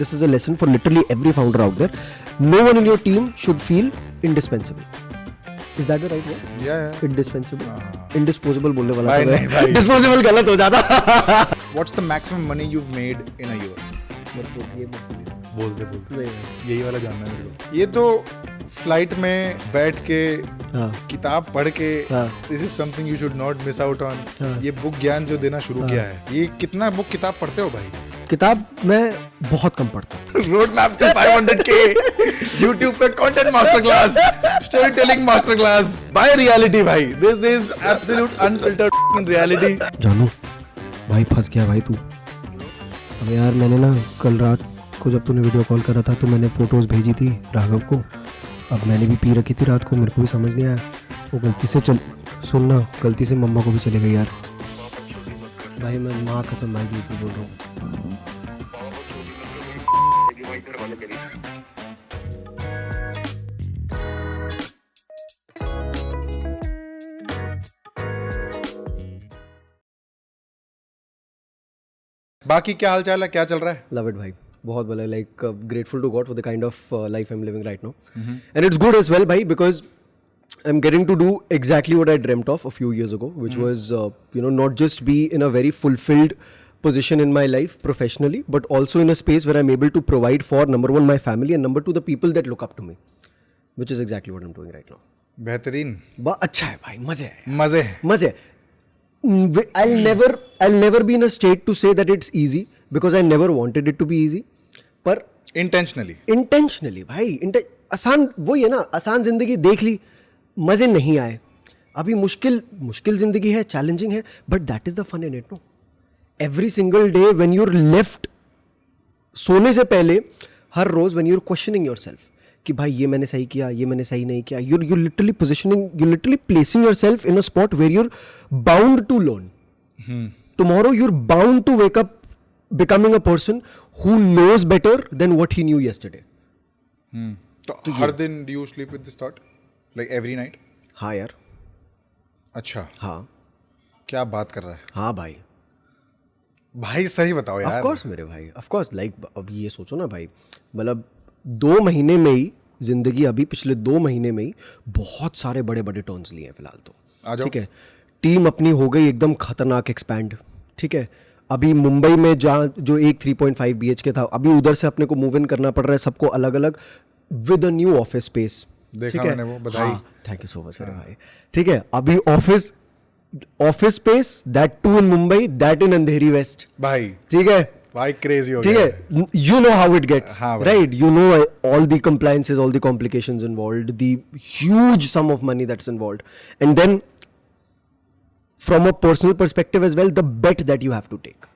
this is a lesson for literally every founder out there. No one in your team should feel indispensable. Is that the right word? Yeah. Indispensable. Indisposable बोलने वाला भाई था नहीं भाई. Disposable गलत हो जाता. What's the maximum money you've made in a year? बोलते यही वाला जानना है मेरे को. ये तो फ्लाइट में बैठ के किताब पढ़ के this is something you should not miss out on. ये बुक ज्ञान जो देना शुरू किया है, ये कितना बुक किताब पढ़ते हो भाई? किताब मैं बहुत कम पढ़ता हूँ. Road map to 500K, YouTube पे content master class, story telling master class, by reality भाई. This is absolute unfiltered reality. जानू भाई फंस गया भाई तू. अब यार मैंने ना कल रात को जब तूने वीडियो कॉल करा था तो मैंने फोटोज भेजी थी राघव को. अब मैंने भी पी रखी थी रात को, मेरे को भी समझ नहीं आया. वो गलती से सुनना, गलती से मम्मा को भी चले गई यार. भाई मैं माँ कसम भाई भी बोल रहा हूँ. बाकी क्या हाल चाल है, क्या चल रहा है? लव इट भाई, बहुत भला. Like grateful to God for the kind of life I am living right now. And it's good as well भाई, because I'm getting to do exactly what I dreamt of a few years ago, which was, not just be in a very fulfilled position in my life professionally, but also in a space where I'm able to provide for, number one, my family, and number two, the people that look up to me, which is exactly what I'm doing right now. बेहतरीन. अच्छा है भाई, मजे है. मजे. I'll never be in a state to say that it's easy, because I never wanted it to be easy. पर intentionally भाई, आसान वही है ना. आसान जिंदगी देख ली, मजे नहीं आए. अभी मुश्किल जिंदगी है, चैलेंजिंग है, but that is the fun in it. No, every single day when you're left, सोने से पहले हर रोज व्हेन यूर क्वेश्चनिंग योरसेल्फ कि भाई ये मैंने सही किया, ये मैंने सही नहीं किया, you literally positioning, you literally placing yourself in a spot where you're bound to learn. Tomorrow you're bound to wake up becoming a person who knows better than what he knew yesterday. तो हर दिन do you sleep with this thought? Like every night? हाँ यार. अच्छा. हाँ. क्या बात कर रहा है? हाँ भाई सही बताओ यार. Of course मेरे भाई, of course. Like अब ये सोचो ना भाई, मतलब 2 महीने में ही जिंदगी, अभी पिछले 2 महीने में ही बहुत सारे बड़े टर्न्स लिए हैं फिलहाल तो. ठीक है, टीम अपनी हो गई एकदम खतरनाक एक्सपैंड. ठीक है, अभी मुंबई में जहाँ जो एक 3.5 BHK था, अभी उधर से अपने को मूव इन करना पड़ रहा है सबको अलग अलग, with a new office space. देखा मैंने वो, बधाई. थैंक यू सो मच मेरे भाई. ठीक है, अभी office space, that too in Mumbai, that in Andheri west भाई. ठीक है भाई, क्रेजी हो गया. ठीक है, you know how it gets, right? You know all the compliances, all the complications involved, the huge sum of money that's involved, and then from a personal perspective as well, the bet that you have to take.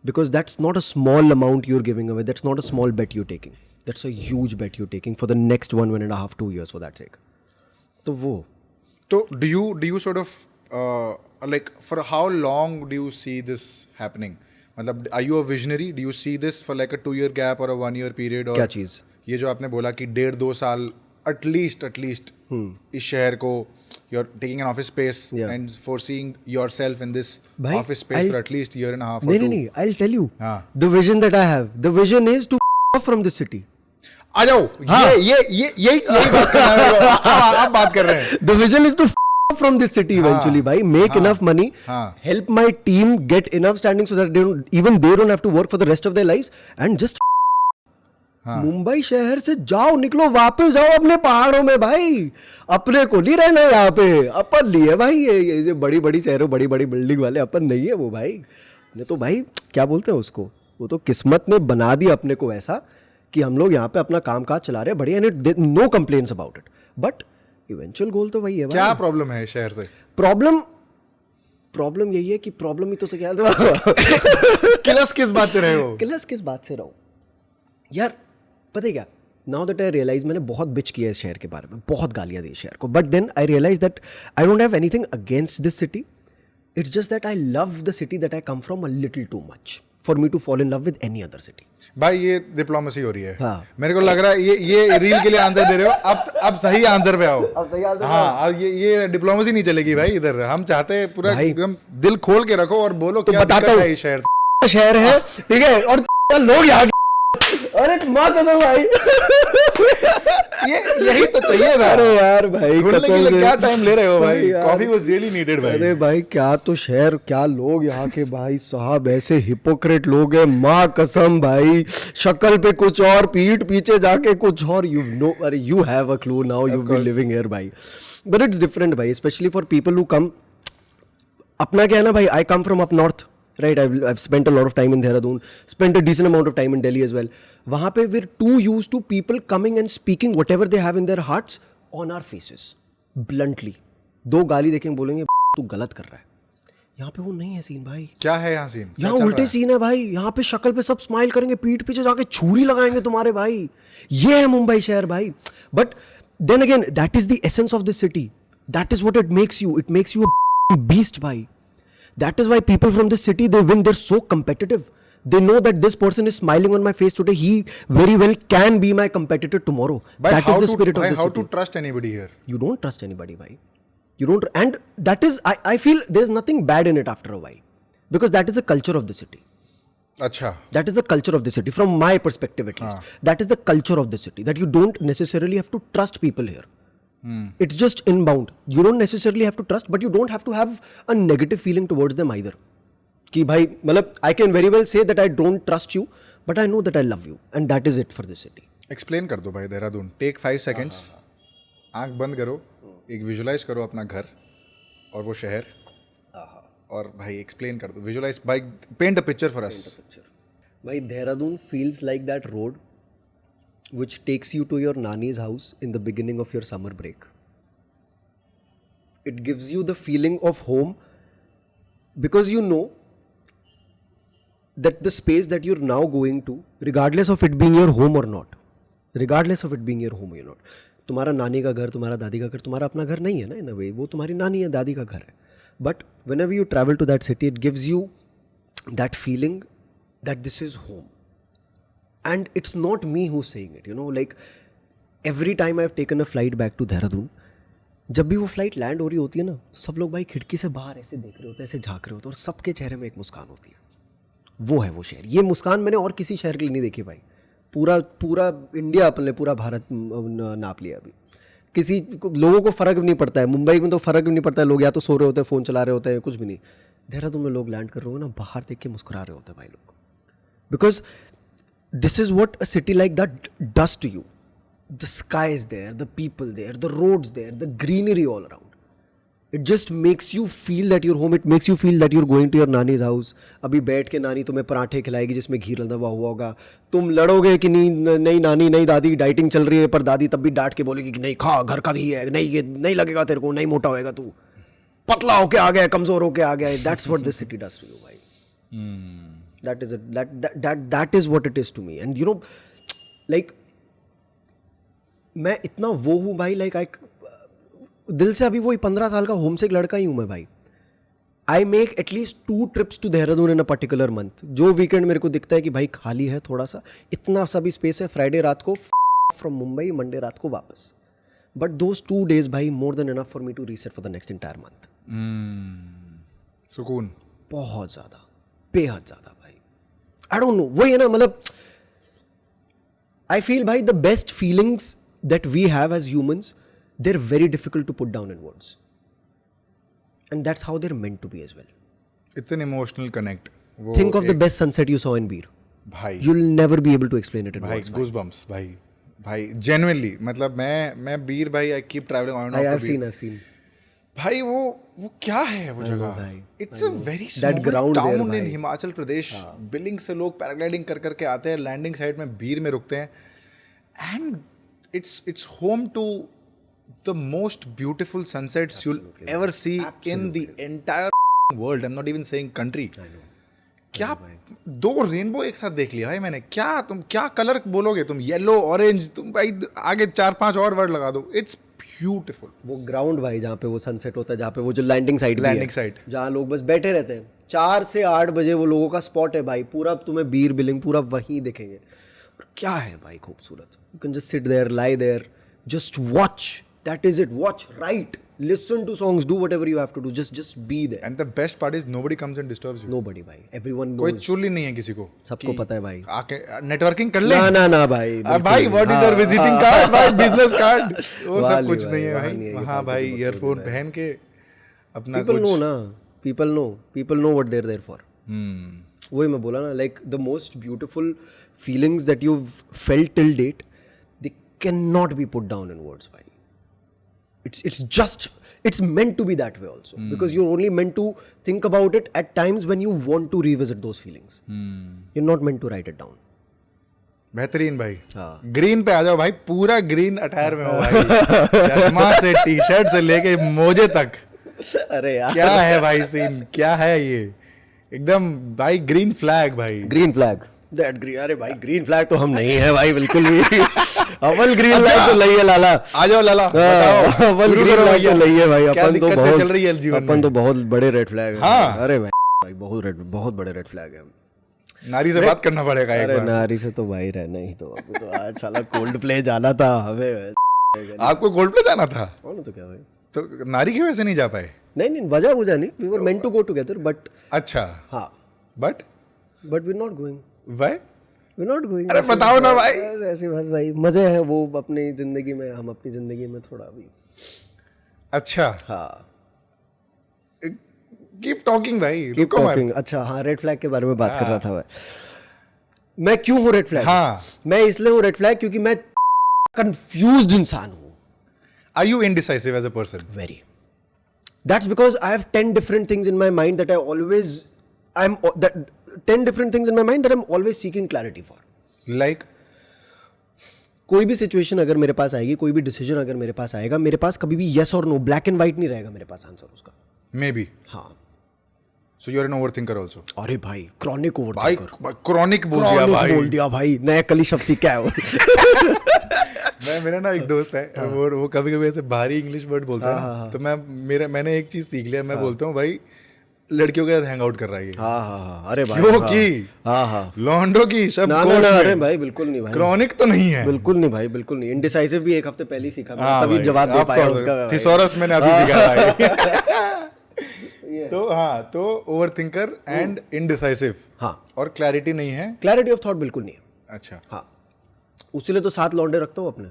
Because that's not a small amount you're giving away. That's not a small bet you're taking. That's a huge bet you're taking for the next 1.5, 2 years for that sake. तो वो. So do you sort of like, for how long do you see this happening? मतलब are you a visionary? Do you see this for like a 2-year gap or a 1-year period? क्या चीज़? ये जो आपने बोला कि 1.5-2 साल at least इस शहर को, you're taking an office space and foreseeing yourself in this office space for at least 1.5 years or 2. नहीं, I'll tell you. The vision that I have, the vision is to off from this city. आ जाओ. यही बात कर रहे हैं. आप बात कर रहे हैं. The vision is to off from this city eventually, भाई. Make enough money, help my team get enough standing so that they don't have to work for the rest of their lives, and just Mumbai शहर से जाओ, निकलो, वापस जाओ अपने पहाड़ों में भाई. अपने को नहीं रहना यहाँ पे. अपन लिए भाई ये बड़ी शहरों, बड़ी बिल्डिंग वाले अपन नहीं है वो भाई. ने तो भाई क्या बोलते हैं उसको, वो तो किस्मत ने बना दिया अपने को ऐसा कि हम लोग यहाँ पे अपना काम काज चला रहे हैं बढ़िया. No complaints about it, but eventual goal तो वही है भाई. क्या प्रॉब्लम है शहर से? प्रॉब्लम यही है कि प्रॉब्लम ही तो से क्या किलस किस बात से रहे हो? किलस किस बात से रहो यार, पता है क्या, नाउ दैट आई रियलाइज, मैंने बहुत बिच किया इस शहर के बारे में, बहुत गालियाँ दी इस शहर को, but then I realise that I don't have anything against this city. It's just that I love the city that I come from a little too much for me to fall in love with any other city. भाई ये diplomacy हो रही है. हाँ. मेरे को लग रहा है ये रील के लिए आंसर दे रहे हो. अब सही आंसर पे आओ. अब सही आंसर. हाँ, ये डिप्लोमेसी नहीं चलेगी भाई इधर. हम चाहते हैं पूरा एकदम दिल खोल के रखो और बोलो तो क्या बताता हूँ. शहर है ठीक है, और लोग यहाँ अरे माँ कसम भाई यही तो चाहिए था। अरे यार भाई ढूंढने के लिए क्या टाइम ले रहे हो भाई? यार। कॉफी वाज रियली नीडेड भाई। अरे भाई क्या तो शहर, क्या लोग यहाँ के भाई साहब, ऐसे हिपोक्रेट लोग हैं माँ कसम भाई, शक्ल पे कुछ और, पीठ पीछे जाके कुछ और। यू नो, अरे you have a clue now, you been living here भाई, बट इट्स डिफरेंट भाई, specially for people who come. अपना क्या है ना भाई, I come from up north, right? I've spent a lot of time in Dehradun, spent a decent amount of time in Delhi as well. वहाँ पे we're too used to people coming and speaking whatever they have in their hearts on our faces, bluntly. दो गाली देखेंगे बोलेंगे तू गलत कर रहा है। यहाँ पे वो नहीं है सीन भाई। क्या है यहाँ सीन? यहाँ उल्टे सीन है भाई। यहाँ पे शक्ल पे सब स्माइल करेंगे, पीठ पीछे जाके छुरी लगाएंगे तुम्हारे भाई। ये है मुंबई शहर भाई। But then again that is the essence of this city, that is what it makes you, it makes you a beast भाई. That is why people from this city, they win. They're so competitive. They know that this person is smiling on my face today. He very well can be my competitor tomorrow. But that is the spirit of the how city. to trust anybody here? You don't trust anybody, bhai. You don't, and that is, I feel there's nothing bad in it after a while, because that is the culture of the city. Acha. That is the culture of the city, from my perspective at least. That is the culture of the city, that you don't necessarily have to trust people here. It's just inbound. You don't necessarily have to trust, but you don't have to have a negative feeling towards them either. कि भाई मतलब I can very well say that I don't trust you, but I know that I love you, and that is it for this city. Explain कर दो भाई Dehradun. Take 5 seconds. आँख बंद करो, एक visualize करो अपना घर और वो शहर, और भाई explain कर दो. Visualize भाई, paint a picture for us. भाई Dehradun feels like that road which takes you to your nani's house in the beginning of your summer break. It gives you the feeling of home, because you know that the space that you're now going to, regardless of it being your home or not, तुम्हारा नानी का घर, तुम्हारा दादी का घर, तुम्हारा अपना घर नहीं है ना, in a way वो तुम्हारी नानी या दादी का घर है. But whenever you travel to that city, it gives you that feeling that this is home. And it's not me who's saying it, you know, like every time I've taken a flight back to Dehradun, जब भी वो flight land हो रही होती है ना, सब लोग भाई खिड़की से बाहर ऐसे देख रहे होते हैं, ऐसे झांक रहे होते हैं, और सबके चेहरे में एक मुस्कान होती है. वो है वो शहर. ये मुस्कान मैंने और किसी शहर के लिए नहीं देखी भाई. पूरा इंडिया अपने, पूरा भारत नाप लिया अभी. किसी लोगों को फ़र्क भी नहीं पड़ता है. मुंबई में तो फ़र्क भी नहीं पड़ता है, लोग या तो सो रहे होते हैं, फ़ोन चला रहे होते हैं, कुछ भी नहीं. देहरादून में लोग लैंड कर रहे हो ना, बाहर देख के मुस्कुरा रहे होते हैं भाई लोग. Because this is what a city like that does to you. The sky is there, the people there, the roads there, the greenery all around. It just makes you feel that you're home. It makes you feel that you're going to your nani's house. अभी बैठ के नानी तुम्हें पराठे खिलाएगी जिसमें घी रंधा हुआ होगा. तुम लड़ोगे कि नहीं नानी, नहीं दादी, डाइटिंग चल रही है, पर दादी तब भी डांट के बोलेगी कि नहीं खा, घर का घी है, नहीं ये नहीं लगेगा तेरे को, नहीं मोटा होएगा तू, पतला होके आ गया, कमजोर होके आ गया. That's what this city does to you, भाई. That is it. That is what it is to me. And you know, like मैं इतना वो हूँ भाई, like दिल से अभी वही 15 साल का होमसिक लड़का ही हूँ मैं भाई. I make at least 2 trips to Dehradun in a particular month. जो वीकेंड मेरे को दिखता है कि भाई खाली है थोड़ा सा, इतना सा भी स्पेस है, फ्राइडे रात को फ्रॉम मुंबई, मंडे रात को वापस. But those 2 days भाई, more than enough for me to reset for the next entire month. सुकून बहुत ज़्यादा, बेहद ज़्यादा भाई. आई डोंट नो, वही है ना, मतलब आई फील भाई the best feelings that we have as humans, they are very difficult to put down in words, and that's how they are meant to be as well. It's an emotional connect. Think of the best sunset you saw in Bir भाई. You will never be able to explain it in भाई. Words. Goosebumps भाई genuinely. मतलब मैं बीर भाई, I keep travelling. I have seen भाई वो क्या है वो जगह. It's a very That ground there, town in भाई. हिमाचल प्रदेश. बिलिंग से लोग पैराग्लाइडिंग कर करके आते हैं, लैंडिंग साइड में बीर में रुकते हैं, and it's home to the most beautiful sunsets you'll ever see in the entire world. I'm not even saying country. क्या 2 रेनबो एक साथ देख लिया भाई मैंने. क्या तुम क्या कलर बोलोगे तुम, येलो, ऑरेंज, तुम भाई आगे 4-5 और वर्ड लगा दो. It's beautiful. वो ग्राउंड भाई जहाँ पे वो सनसेट होता है, जहाँ पे वो जो लैंडिंग साइड जहाँ लोग बस बैठे रहते हैं, 4 से 8 बजे वो लोगों का स्पॉट है भाई. पूरा तुम्हें बीर बिलिंग पूरा वहीं दिखेंगे. और क्या है भाई खूबसूरत. You can just sit there, lie there, just watch That is it. Watch, write, listen to songs, do whatever you have to do. Just be there. And the best part is nobody comes and disturbs you. Nobody भाई. Everyone कोई knows. चुल ही नहीं है किसी को. सबको पता है भाई. आके नेटवर्किंग कर ले. ना भाई. भाई what is your visiting card? भाई business card. वो सब कुछ नहीं है भाई. हाँ भाई ईयरफोन पहन के अपना People know ना. People know what they're there for. वही मैं बोला ना, like the most beautiful feelings that you've felt till date, they cannot be put down in words, bhai. It's meant to be that way also, because you're only meant to think about it at times when you want to revisit those feelings. You're not meant to write it down. बेहतरीन भाई. Green पे आ जाओ भाई, पूरा green attire में हो भाई. चश्मा से टी-शर्ट से लेके मोजे तक. अरे यार क्या है भाई सीन, क्या है ये एकदम भाई. ग्रीन फ्लैग भाई. Green flag that green. अरे भाई ग्रीन फ्लैग तो हम नहीं है भाई बिल्कुल भी. अव्वल ग्रीन फ्लैग तो नहीं है लाला. आ जाओ लाला, बताओ. अव्वल ग्रीन फ्लैग तो नहीं है भाई. अपन तो बहुत बड़े रेड फ्लैग है. हाँ. अरे भाई बहुत बड़े रेड फ्लैग है. नारी से बात करना पड़ेगा एक बार. नारी से तो भाई रहना ही. तो अब तो आज साला कोल्ड प्ले जाना था हमें. आपको कोल्ड प्ले जाना था? तो क्या भाई, तो नारी की वजह से नहीं जा पाए? नहीं वजह नहीं. We were meant to go together but. अच्छा. हाँ but we not going. Why? We not going. अरे बताओ ना भाई. ऐसे बस भाई मजे हैं वो अपनी जिंदगी में. हम अपनी जिंदगी में थोड़ा भी. अच्छा. हाँ कीप टॉकिंग भाई. Keep talking. अच्छा हाँ, रेड फ्लैग के बारे में बात कर रहा था मैं. क्यों हूँ रेड फ्लैग? हाँ. मैं इसलिए हूँ रेड फ्लैग क्योंकि मैं कंफ्यूज्ड इंसान हूँ. Are you indecisive as a person? Very. That's because I have 10 different things in my mind that I'm 10 different things in my mind that I'm always seeking clarity for. Like? कोई भी situation अगर मेरे पास आएगी, कोई भी decision अगर मेरे पास आएगा, मेरे पास कभी भी yes और no, black and white नहीं रहेगा मेरे पास आंसर उसका. Maybe. हाँ. So you're an overthinker also. अरे भाई क्रॉनिक ओवरथिंकर. भाई क्रॉनिक बोल दिया भाई. नया कली शब्द सीख क्या है. मेरा ना एक दोस्त है, वो कभी कभी ऐसे भारी इंग्लिश वर्ड बोलता है. तो मैंने एक चीज सीख लिया. मैं बोलता हूँ भाई लड़कियों के साथ हैंग आउट कर रहा है. हाँ. अरे भाई क्यों की लॉन्डो की शब्द कोश में. अरे भाई बिल्कुल नहीं भाई. क्रॉनिक तो नहीं है. बिल्कुल नहीं भाई, बिल्कुल नहीं. इंडिसाइसिव भी एक हफ्ते पहले ही सीखा मैं, तभी जवाब दे पाया उसका. थिसॉरस मैंने अभी सीखा भाई. तो ओवरथिंकर एंड इनडिसाइसिव. हाँ. और क्लैरिटी नहीं है. क्लैरिटी ऑफ थॉट बिल्कुल नहीं है. अच्छा. हाँ. उसीलिए तो 7 लौंडे रखता हूँ अपने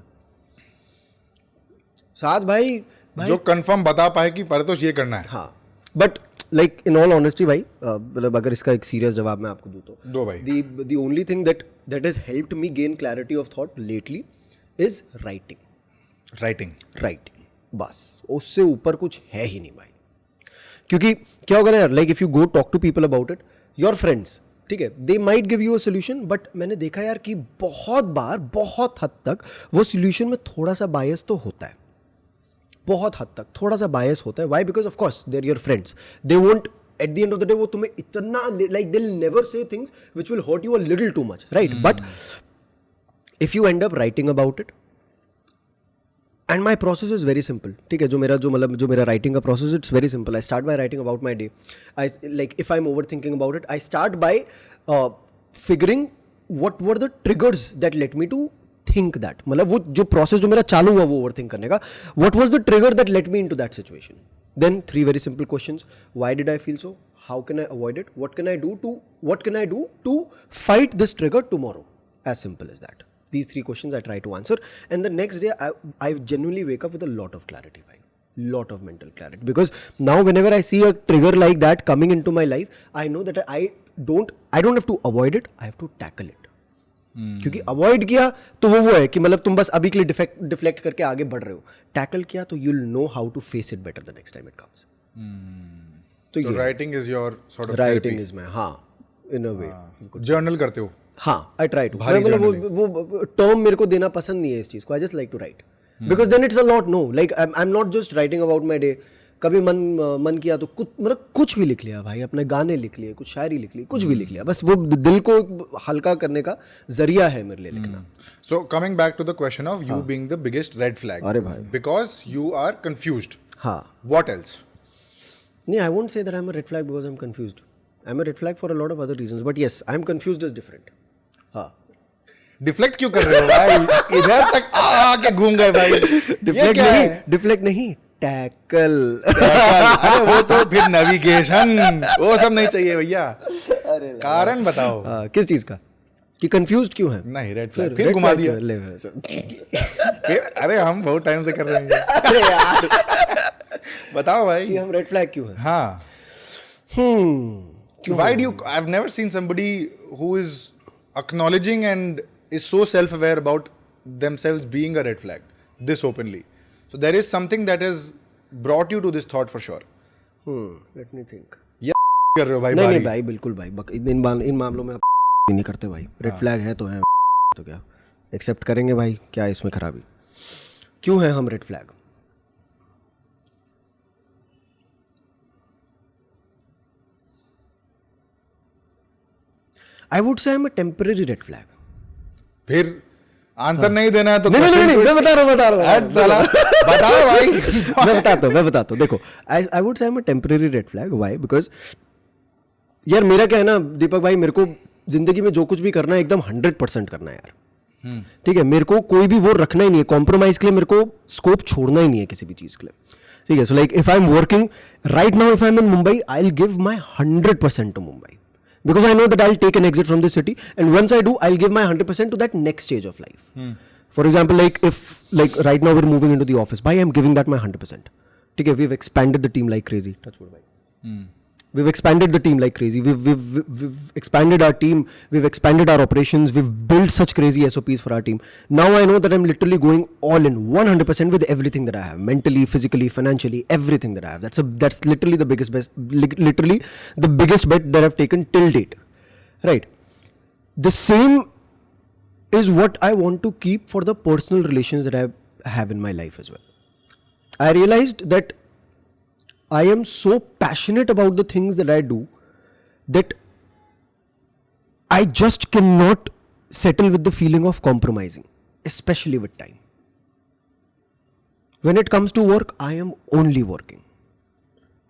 साथ भाई जो कंफर्म बता पाए कि परतोष ये करना है. हाँ. But like in all honesty भाई, मतलब अगर इसका एक सीरियस जवाब मैं आपको दूँ तो दो भाई. the only thing that has helped me gain clarity of thought lately is writing. बस उससे ऊपर कुछ है ही नहीं भाई. क्योंकि क्या होगा ना यार, like if you go talk to people about it, your friends, ठीक है, they might give you a solution, but मैंने देखा यार कि बहुत हद तक वो सोल्यूशन में थोड़ा सा बायस तो होता है. बहुत हद तक थोड़ा सा बायस होता है. Why? Because of course they are your friends. They won't at the end of the day वो तुम्हें इतना like they will never say things which will hurt you a little too much, right? But if you end up writing about it, and my process is very simple. ठीक है, जो मेरा writing का process, it's very simple. I start by writing about my day. I like if I am over thinking about it, I start by figuring what were the triggers that let me to think that. मतलब वो जो process जो मेरा चालू हुआ वो over think करने का, what was the trigger that let me into that situation. Then 3 very simple questions. Why did I feel so? How can I avoid it? What can I do to fight this trigger tomorrow? As simple as that. These 3 questions I try to answer, and the next day I genuinely wake up with a lot of clarity, bhai. Lot of mental clarity, because now whenever I see a trigger like that coming into my life, I know that I don't have to avoid it, I have to tackle it. क्योंकि avoid किया तो वो है कि मतलब तुम बस अभी के लिए डिफ्लेक्ट करके आगे बढ़ रहे हो. टैकल किया तो you'll know how to face it better the next time it comes. तो writing is your sort of writing therapy. is my, हाँ, in a way. जर्नल करते हो? हाँ, आई ट्राई टू. मतलब वो टर्म मेरे को देना पसंद नहीं है इस चीज़ को. I just like to write because then it's a lot. No, like I am not just writing about my day. कभी मन किया तो कुछ भी लिख लिया भाई. अपने गाने लिख लिए, कुछ शायरी लिख ली, कुछ भी लिख लिया. बस वो दिल को हल्का करने का जरिया है मेरे लिए लिखना. So coming back to the question of you being the biggest red flag. अरे भाई, बिकॉज यू आर कंफ्यूज्ड. हाँ. What else? नहीं, I won't say that I am a red flag because I am confused. I am a red flag for a lot of other reasons, but yes, I am confused is different. हाँ. Deflect क्यों कर रहे हो भाई? इधर तक आके घूम गए भाई। ये क्या है? डिफ्लेक्ट नहीं, टैकल। अरे वो तो फिर नेविगेशन, वो सब नहीं चाहिए भैया। कारण बताओ। किस चीज का, कि कंफ्यूज्ड क्यों है? नहीं, रेड फ्लैग फिर घुमा दिया। फिर अरे हम बहुत टाइम से कर रहे हैं। अरे यार बताओ भाई कि हम रेड फ्लैग क्यों है? हाँ, why do you, I've never seen somebody who is acknowledging and is so self-aware about themselves being a red flag this openly. So there is something that has brought you to this thought for sure. Let me think. ये कर रहे हो भाई? नहीं भाई, बिल्कुल भाई, इन मामलों में आप नहीं करते भाई। रेड फ्लैग है तो है, तो क्या एक्सेप्ट करेंगे भाई, क्या इसमें खराबी? क्यों है हम red flag? I would say I'm a temporary red flag. फिर आंसर नहीं देना है तो नहीं, मैं बता रहा हूँ बताओ भाई। मैं बताता हूँ। देखो, I would say I'm a temporary red flag. Why? Because यार मेरा क्या है ना दीपक भाई, मेरे को जिंदगी में जो कुछ भी करना है एकदम 100% करना है यार। ठीक है, मेरे को कोई भी वो रखना ही नहीं है, कॉम्प्रोमाइज के लिए मेरे को स्कोप छोड़ना ही नहीं है किसी भी चीज के लिए। ठीक है, so like if I am working right now, if I am in Mumbai, I will give my 100% to Mumbai, because I know that I'll take an exit from this city, and once I do, I'll give my 100% to that next stage of life. For example, like if like right now we're moving into the office, by I'm giving that my 100%. Okay, we've expanded the team like crazy. Touch wood, bhai. We've expanded the team like crazy. We've expanded our team. We've expanded our operations. We've built such crazy SOPs for our team. Now I know that I'm literally going all in 100% with everything that I have, mentally, physically, financially, everything that I have. That's literally the literally the biggest bet that I've taken till date. Right. The same is what I want to keep for the personal relations that I have in my life as well. I realized that I am so passionate about the things that I do that I just cannot settle with the feeling of compromising, especially with time. When it comes to work, I am only working.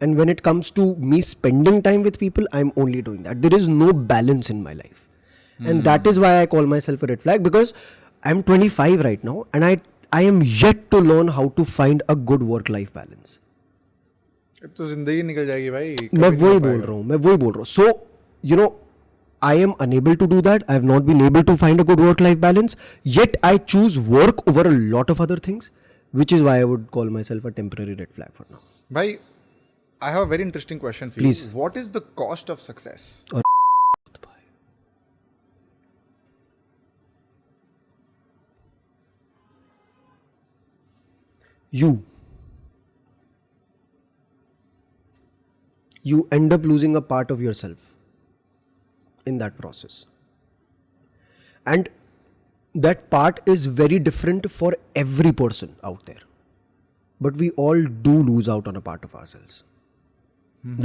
And when it comes to me spending time with people, I'm only doing that. There is no balance in my life. And that is why I call myself a red flag, because I'm 25 right now and I am yet to learn how to find a good work-life balance. तो जिंदगी निकल जाएगी भाई। मैं वही बोल रहा हूँ। So, you know, I am unable to do that. I have not been able to find a good work-life balance. Yet I choose work over a lot of other things, which is why I would call myself a temporary red flag for now. भाई, I have a very interesting question for Please. you. What is the cost of success? You end up losing a part of yourself in that process. And that part is very different for every person out there. But we all do lose out on a part of ourselves.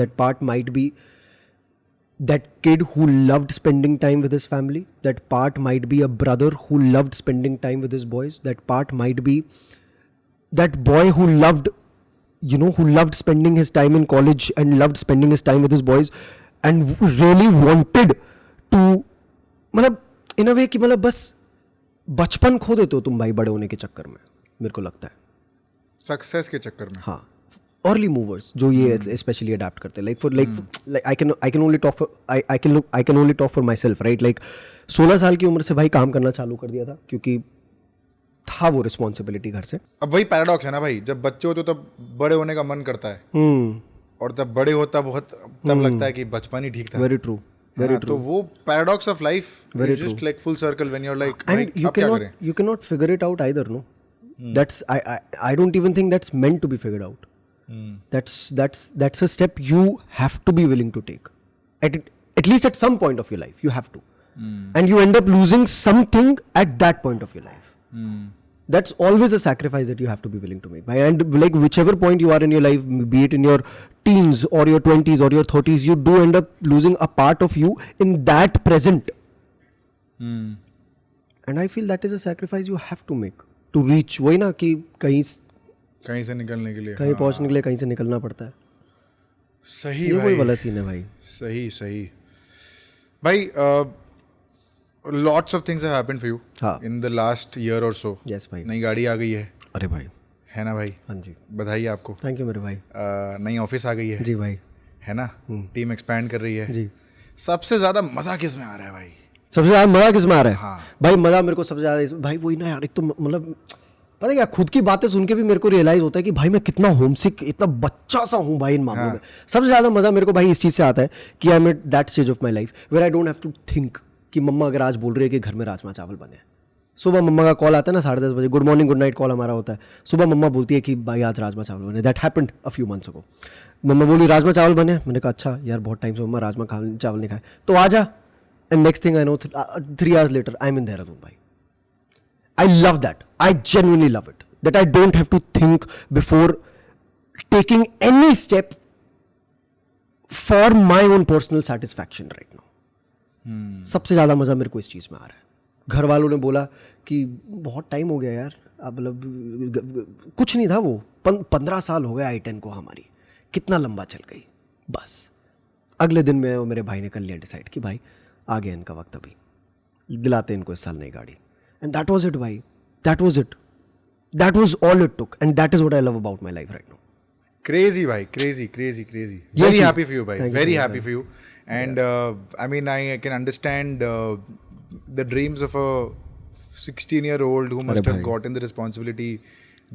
That part might be that kid who loved spending time with his family. That part might be a brother who loved spending time with his boys. That part might be that boy who loved spending his time in college and loved spending his time with his boys and really wanted to, मतलब in a way कि मतलब बस बचपन खो देते हो तुम भाई बड़े होने के चक्कर में, मेरे को लगता है, सक्सेस के चक्कर में। हाँ, अर्ली मूवर्स जो ये स्पेशली अडैप्ट करते हैं, like I can only talk for I can only talk for my self, right? Like 16 साल की उम्र से भाई काम करना चालू कर दिया था, क्योंकि था वो रिस्पॉन्सिबिलिटी घर से। अब वही पैराडॉक्स है ना भाई, जब बच्चे होते हो तब बड़े होने का मन करता है, और तब बड़े होता तब लगता है कि बचपन ही ठीक था। Very true, very true. तो वो paradox of life is just like full circle when you are like, you cannot figure it out either, no? That's I don't even think that's meant to be figured out. That's a step you have to be willing to take at least at some point of your life. You have to, and you end up losing something at that point of your life. That's always a sacrifice that you have to be willing to make. And like whichever point you are in your life, be it in your teens or your 20s or your 30s, you do end up losing a part of you in that present. And I feel that is a sacrifice you have to make to reach. वही ना कि कहीं से निकलने के लिए, कहीं पहुंचने के लिए कहीं से निकलना पड़ता है। सही ये भाई, वही वाला सीन है भाई। सही भाई। Lots of things have happened for you हाँ. in the last year or so. Yes भाई. नई गाड़ी आ गई है. अरे भाई. है ना भाई? हाँ जी. बधाई आपको. थैंक यू मेरे भाई. नई ऑफिस आ गई है. जी भाई. है ना? टीम एक्सपैंड कर रही है. जी. सबसे ज्यादा मजा किस में आ रहा है भाई? सबसे ज्यादा मजा किस में आ रहा है? हाँ. भाई मजा मेरे को सबसे ज्यादा भाई वही ना यार, एक तो मतलब पता है क्या, खुद की बातें सुन के भी मेरे को रियलाइज होता है कि भाई मैं कितना होमसिक, इतना बच्चा सा हूँ भाई इन मामलों में. सबसे ज्यादा मजा मेरे को भाई इस चीज से आता है कि I am at that stage of my life where I don't have to think कि मम्मा अगर आज बोल रही है कि घर में राजमा चावल बने. सुबह मम्मा का कॉल आता है ना 10:30 बजे, good morning good night call हमारा होता है. सुबह मम्मा बोलती है कि भाई आज राजमा चावल बने. That happened a few months ago. मम्मा बोली राजमा चावल बने. मैंने कहा अच्छा यार बहुत टाइम से मम्मा राजमा चावल नहीं खाए, तो आ जा. And next thing I know 3 hours later I am in Dehradun भाई. I love that. I genuinely love it that I don't have to think before taking any step for my own personal satisfaction right now. सबसे ज़्यादा मज़ा मेरे को इस चीज़ में आ रहा है. घर वालों ने बोला कि बहुत टाइम हो गया यार, अब मतलब कुछ नहीं था वो 15 साल हो गए I-10 को हमारी, कितना लंबा चल गई. बस अगले दिन में मेरे भाई ने कर लिया डिसाइड कि भाई आ गया इनका वक्त, अभी दिलाते इनको इस साल नई गाड़ी. एंड दैट वॉज इट भाई. That was it. That was all it took, and that is what I love about my life right now. Crazy, bhai. Crazy. Yeah, Very cheese. happy for you, bhai. Thank Very you, happy for you. And I mean, I can understand the dreams of a 16-year-old who must have gotten the responsibility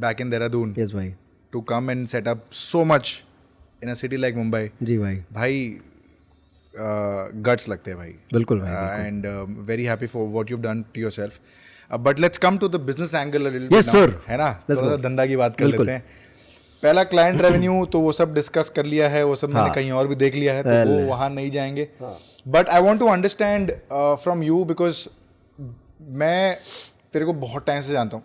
back in Dehradun. Yes, bhai. To come and set up so much in a city like Mumbai. जी भाई. भाई guts लगते हैं भाई. बिल्कुल भाई. And very happy for what you've done to yourself. But let's come to the business angle a little yes, bit now. Sir. है ना? थोड़ा धंधा की बात कर लेते हैं. पहला क्लाइंट रेवेन्यू तो वो सब डिस्कस कर लिया है, वो सब मैंने कहीं और भी देख लिया है, तो वो वहाँ नहीं जाएंगे. But I want to understand from you, because मैं तेरे को बहुत टाइम से जानता हूँ.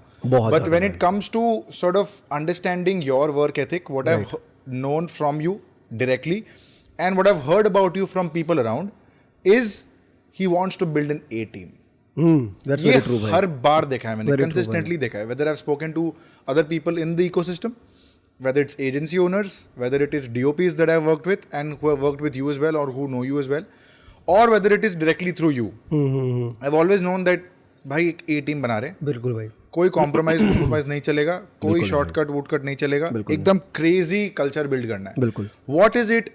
But when it comes to sort of understanding your work ethic, what I have known from you directly and what I have heard about you from people around is he wants to build an a team. ये हर बार देखा है मैंने, consistently देखा है. Whether I have spoken to other people in the ecosystem, whether it's agency owners, whether it is DOPs that I've worked with and who have worked with you as well or who know you as well, or whether it is directly through you. I've always known that भाई एक A team बना रहे हैं. बिल्कुल भाई. कोई compromise नहीं चलेगा, कोई शॉर्टकट वुडकट नहीं चलेगा, एकदम क्रेजी कल्चर बिल्ड करना है. बिल्कुल. What is it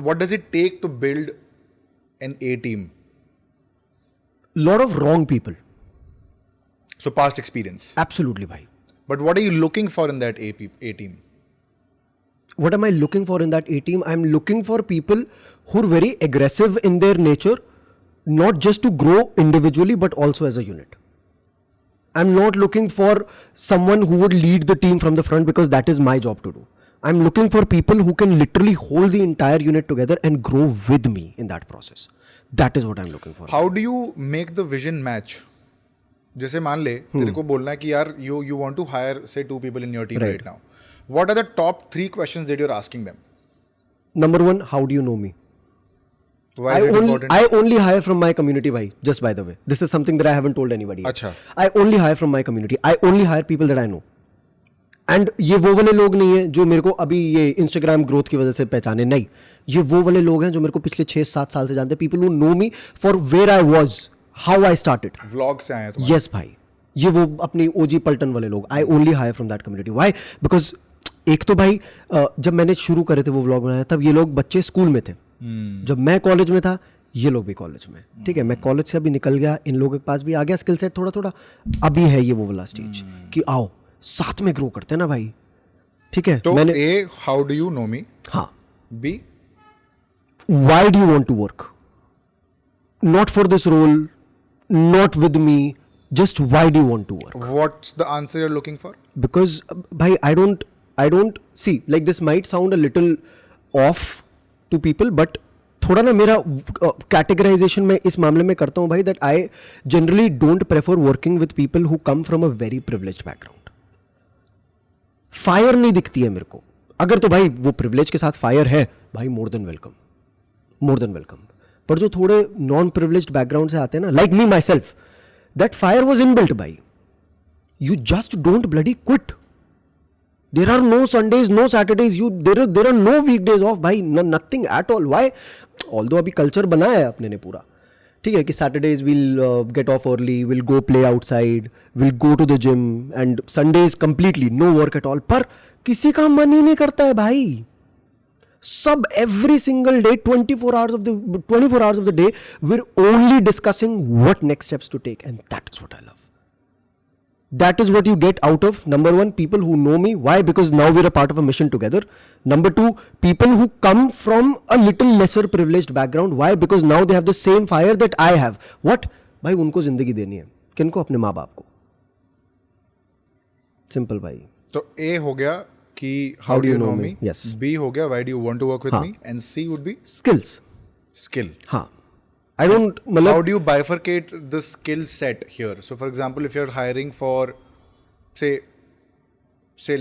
what does it take to build an A team? Lot of wrong people. So past experience. Absolutely भाई. But what are you looking for in that A team? What am I looking for in that A team? I'm looking for people who are very aggressive in their nature, not just to grow individually, but also as a unit. I'm not looking for someone who would lead the team from the front, because that is my job to do. I'm looking for people who can literally hold the entire unit together and grow with me in that process. That is what I'm looking for. How do you make the vision match? जैसे मान ले तेरे को बोलना है कि यार you want to hire say 2 people in your team right now. What are the top 3 questions that you're asking them? Number 1, how do you know me? Why is it important? I only hire from my community, bhai. Just by the way, this is something that I haven't told anybody. अच्छा. I only hire from my community. I only hire people that I know. And ये वो वाले लोग नहीं है जो मेरे को अभी ये Instagram ग्रोथ की वजह से पहचाने, नहीं. ये वो वाले लोग हैं जो मेरे को पिछले 6-7 साल से जानते हैं. People who know me for where I was, how I started. Vlog से आए हैं तुम. Yes भाई. ये वो अपनी OG पल्टन वाले लोग. I only hire from that community. Why? Because एक तो भाई जब मैंने शुरू करे थे वो व्लॉग बनाया, तब ये लोग बच्चे स्कूल में थे. जब मैं कॉलेज में था, ये लोग भी कॉलेज में. ठीक है, मैं कॉलेज से अभी निकल गया, इन लोगों के पास भी आ गया स्किल सेट थोड़ा थोड़ा. अभी है ये वो वाला स्टेज कि आओ साथ में ग्रो करते हैं ना भाई. ठीक है. तो मैंने A, how do you know me? हाँ. B, why do you want to work? Not for this role, not with me, just why do you want to work? What's the answer you're looking for? Because bhai, I don't see, like this might sound a little off to people, but थोड़ा ना मेरा categorization मैं इस मामले में करता हूँ भाई, that I generally don't prefer working with people who come from a very privileged background. Fire नहीं दिखती है मेरे को. अगर तो भाई वो प्रिविलेज के साथ फायर है भाई, मोर देन वेलकम. पर जो थोड़े नॉन प्रिविलेज्ड बैकग्राउंड से आते हैं ना, like me myself, that fire was inbuilt भाई. You just don't bloody quit. There are no Sundays, no Saturdays, there are no weekdays off भाई, nothing at all. Why? Although अभी culture बनाया है अपने ने पूरा, ठीक है कि Saturdays we'll get off early, we'll go play outside, we'll go to the gym, and Sundays completely no work at all. पर किसी का मन ही नहीं करता है भाई. Sub every single day, 24 hours of the day, we're only discussing what next steps to take, and that is what I love. That is what you get out of, number one, people who know me. Why? Because now we're a part of a mission together. Number two, people who come from a little lesser privileged background. Why? Because now they have the same fire that I have. What? भाई उनको जिंदगी देनी है. किनको? अपने माँ बाप को. Simple भाई. तो A हो गया कि how do you know me? Yes. B हो गया why do you want to work with me? And C would be Skills. skill. हाँ. I don't. How do you bifurcate the skill set here? So, for example, if you're hiring for, say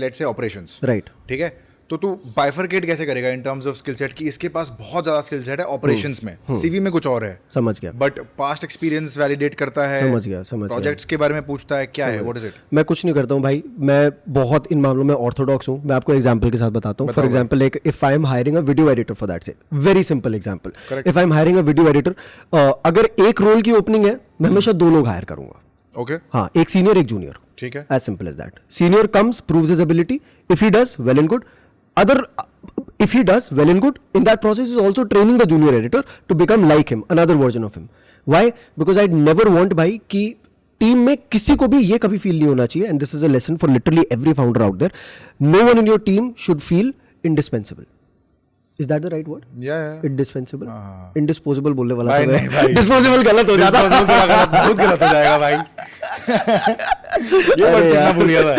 let's say operations. Right. ठीक है. तो तू bifurcate कैसे करेगा in terms of skill set कि इसके पास बहुत ज़्यादा skill set है operations में, CV में कुछ और है. समझ गया. But past experience validate करता है. समझ गया. Projects के बारे में पूछता है क्या है? What is it? मैं कुछ नहीं करता हूँ भाई. मैं बहुत इन मामलों में ऑर्थोडॉक्स हूँ. मैं आपको एग्जांपल के साथ बताता हूँ. फॉर एग्जांपल एक if I am hiring a video editor for that say very simple example. If I am hiring a video editor, अगर एक रोल की ओपनिंग है मैं हमेशा 2 लोग हायर करूंगा. ओके. हाँ, एक सीनियर एक जूनियर. ठीक है. As simple as that. Senior comes, proves his ability. If he does well and good. If he does well and good, in that process is also training the junior editor to become like him, another version of him. Why? Because I'd never want भाई कि team में किसी को भी ये कभी feel नहीं होना चाहिए, and this is a lesson for literally every founder out there. No one in your team should feel indispensable. Is that the right word? Yeah. Indispensable. Indisposable बोलने वाला भाई था नहीं भाई. Disposable गलत हो जाता. बहुत गलत हो जाएगा भाई. ये वर्ड सीखना भूल गया था.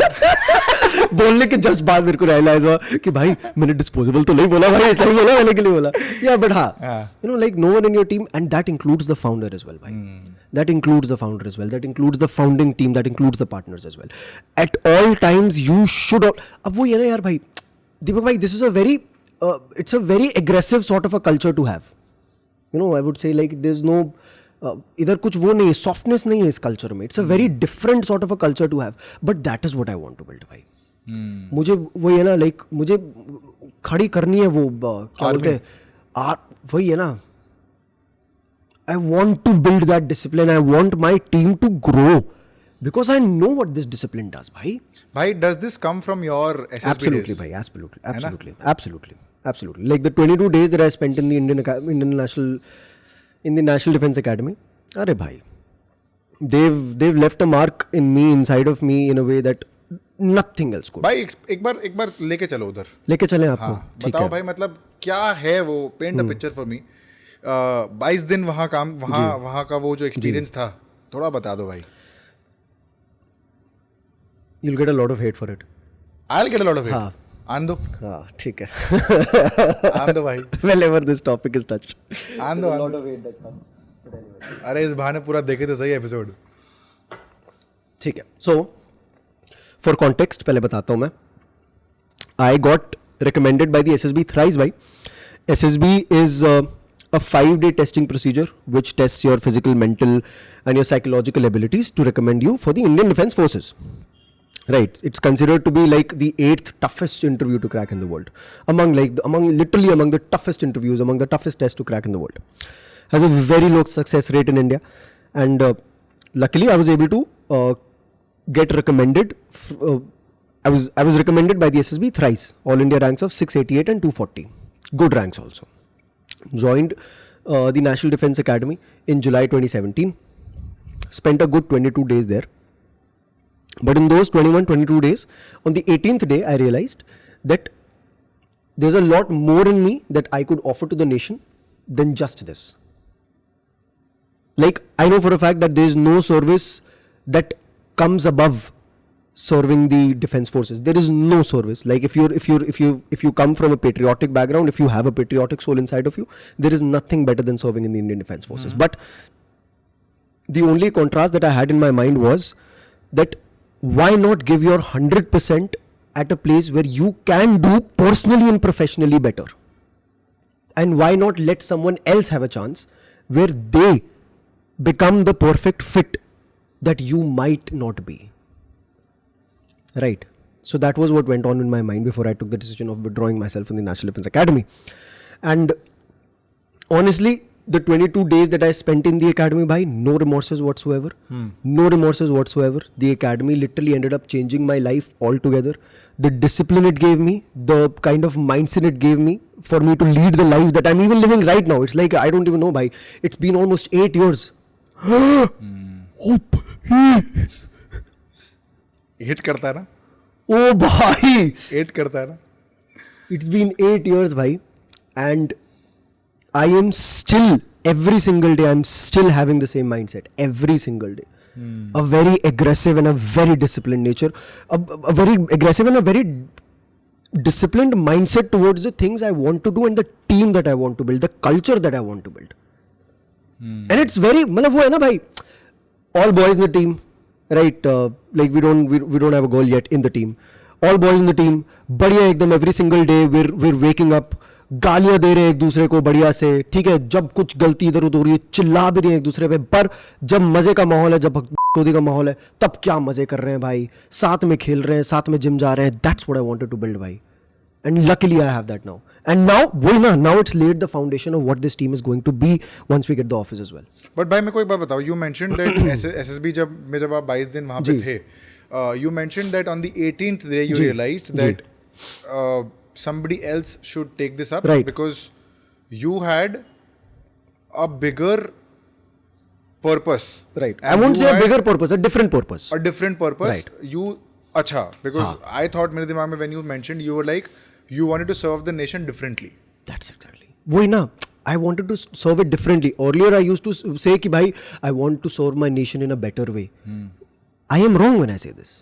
बोलने के जस्ट बाद मेरे को रियलाइज हुआ कि भाई मैंने डिस्पोजेबल तो नहीं बोला भाई, सही बोला मैंने के लिए बोला. या बट हाँ, you know like no one in your team, and that includes the founder as well भाई. That includes the founder as well. That includes the founding team. That includes the partners as well. At all times, you should. अब वो ये ना यार भाई, दीपक भाई, this is a very, it's a very aggressive sort of a culture to have. You know, I would say like there's no. इधर कुछ वो नहीं है, सॉफ्टनेस नहीं है इस कल्चर में. It's a very different sort of a culture to have, but that is what I want to build भाई. मुझे वो है ना लाइक मुझे खड़ी करनी है वो क्या बोलते हैं वही है ना. I want to build that discipline. I want my team to grow because I know what this discipline does bhai. Does this come from your SSB absolutely days? bhai, absolutely like the 22 days that I spent in the Indian National Defense Academy. Arey bhai, they've left a mark in me, inside of me, in a way that nothing else could. भाई एक बार लेके चलो उधर. लेके चले आपको. बताओ भाई, मतलब क्या है वो, paint a picture for me. 22 दिन वहाँ का वो जो एक्सपीरियंस था थोड़ा बता दो भाई. You'll get a lot of hate for it. I'll get a lot of hate. हाँ. आन दो. हाँ ठीक है. आन दो भाई. Whenever this topic is touched. आन दो. lot of hate that comes. But anyway. अरे इस बहाने पूरा देखे तो सही एपिसोड. ठीक है. So for context पहले बताता हूँ मैं. I got recommended by the SSB thrice भाई. SSB is a 5-day testing procedure which tests your physical, mental and your psychological abilities to recommend you for the Indian Defence Forces. Right, it's considered to be like the 8th toughest interview to crack in the world. Among the toughest interviews, among the toughest tests to crack in the world. Has a very low success rate in India, and luckily I was able to get recommended. I was recommended by the SSB thrice. All India ranks of 688 and 240. Good ranks also. Joined the National Defense Academy in July 2017. Spent a good 22 days there. But in those 22 days, on the 18th day, I realized that there's a lot more in me that I could offer to the nation than just this. Like, I know for a fact that there's no service that comes above serving the defense forces. There is no service. Like if you come from a patriotic background, if you have a patriotic soul inside of you, there is nothing better than serving in the Indian Defense Forces. But the only contrast that I had in my mind was that why not give your 100% at a place where you can do personally and professionally better? And why not let someone else have a chance where they become the perfect fit that you might not be? Right. So that was what went on in my mind before I took the decision of withdrawing myself from the National Defense Academy. And honestly, the 22 days that I spent in the academy, bhai, no remorses whatsoever. No remorses whatsoever. The academy literally ended up changing my life altogether. The discipline it gave me, the kind of mindset it gave me for me to lead the life that I'm even living right now. It's like, I don't even know, bhai. It's been almost 8 years. Hit करता है ना, Oh, bhai. Hit करता है ना. It's been 8 years, bhai. And I am still, every single day, I'm still having the same mindset. Every single day. A very aggressive and a very disciplined nature. A very aggressive and a very disciplined mindset towards the things I want to do and the team that I want to build, the culture that I want to build. And it's very, मतलब वो है ना भाई, all boys in the team, right? Like we don't have a girl yet in the team. All boys in the team, बढ़िया एकदम, every single day we're waking up, गालियां दे रहे हैं एक दूसरे को बढ़िया से, ठीक है, जब कुछ गलती इधर उधर हो रही है चिल्ला भी रहे हैं एक दूसरे पे, पर जब मजे का माहौल है, जब भक्तोदी का माहौल है, तब क्या मजे कर रहे हैं भाई, साथ में खेल रहे हैं, साथ में जिम जा रहे हैं. That's what I wanted to build भाई, and luckily I have that now. And now it's laid the foundation of what this team is going to be once we get the office as well. But भाई मेरे को एक बात बताओ, you mentioned that SSB जब आप 22 दिन वहाँ पे थे, you mentioned that on the 18th day you realized that somebody else should take this up, right, because you had a bigger purpose. Right. I won't say a bigger purpose, a different purpose. A different purpose. Right. You, acha, because I thought मेरे दिमाग में when you mentioned, you were like, you wanted to serve the nation differently. That's exactly. वही ना, I wanted to serve it differently. Earlier I used to say कि भाई I want to serve my nation in a better way. I am wrong when I say this.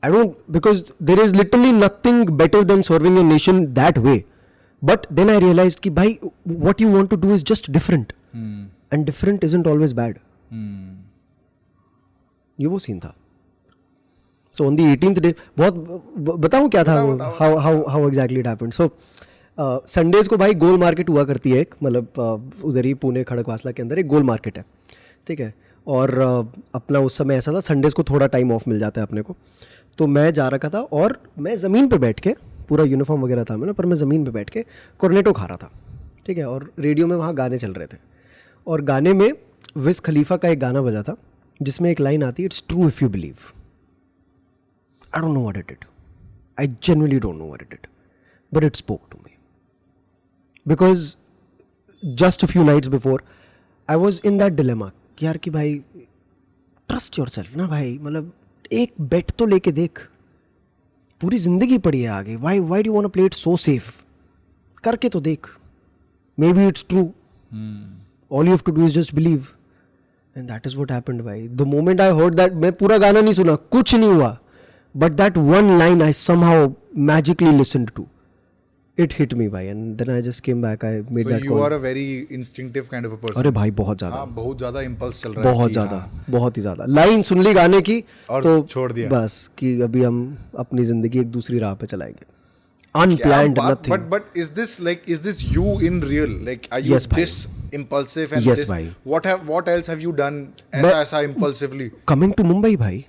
I don't, because there is literally nothing better than serving your nation that way. But then I realized कि भाई what you want to do is just different. And different isn't always bad. ये वो scene था. So on the 18th day, बहुत बताऊँ क्या था, how exactly it happened. So Sundays को भाई गोल मार्केट हुआ करती है एक, मतलब उधर ही पुणे खड़गवासला के अंदर एक गोल मार्केट है, ठीक है. और अपना उस समय ऐसा था, संडेज को थोड़ा टाइम ऑफ मिल जाता है अपने को. तो मैं जा रखा था और मैं ज़मीन पे बैठ के, पूरा यूनिफॉर्म वगैरह था मैंने, पर मैं ज़मीन पे बैठ के कॉर्नेटो खा रहा था, ठीक है. और रेडियो में वहाँ गाने चल रहे थे, और गाने में विज़ खलीफा का एक गाना बजा था जिसमें एक लाइन आती है, it's true if you believe. I don't know what it did, I genuinely don't know what it did, but it spoke to me. Because just a few nights before I was in that dilemma कि यार कि भाई trust your self ना भाई, मतलब एक बेट तो लेके देख, पूरी जिंदगी पड़ी है आगे, why do you want to play it so safe, करके तो देख, maybe it's true, all you have to do is just believe. And that is what happened भाई. The moment I heard that, मैं पूरा गाना नहीं सुना, कुछ नहीं हुआ, but that one line I somehow magically listened to, it hit me भाई, and then I just came back, I made that call. So you are a very instinctive kind of a person. अरे भाई बहुत ज़्यादा, हाँ, बहुत ज़्यादा impulse चल रहा है, बहुत ज़्यादा, बहुत ही ज़्यादा. लाइन सुन ली गाने की और तो छोड़ दिया बस कि अभी हम अपनी ज़िंदगी एक दूसरी राह पे चलाएंगे. Unplanned, nothing. But is this you in real? Like, are you Yes, bhai. this impulsive and Yes, this? bhai. What else have you done ऐसा impulsively? Coming to Mumbai भाई,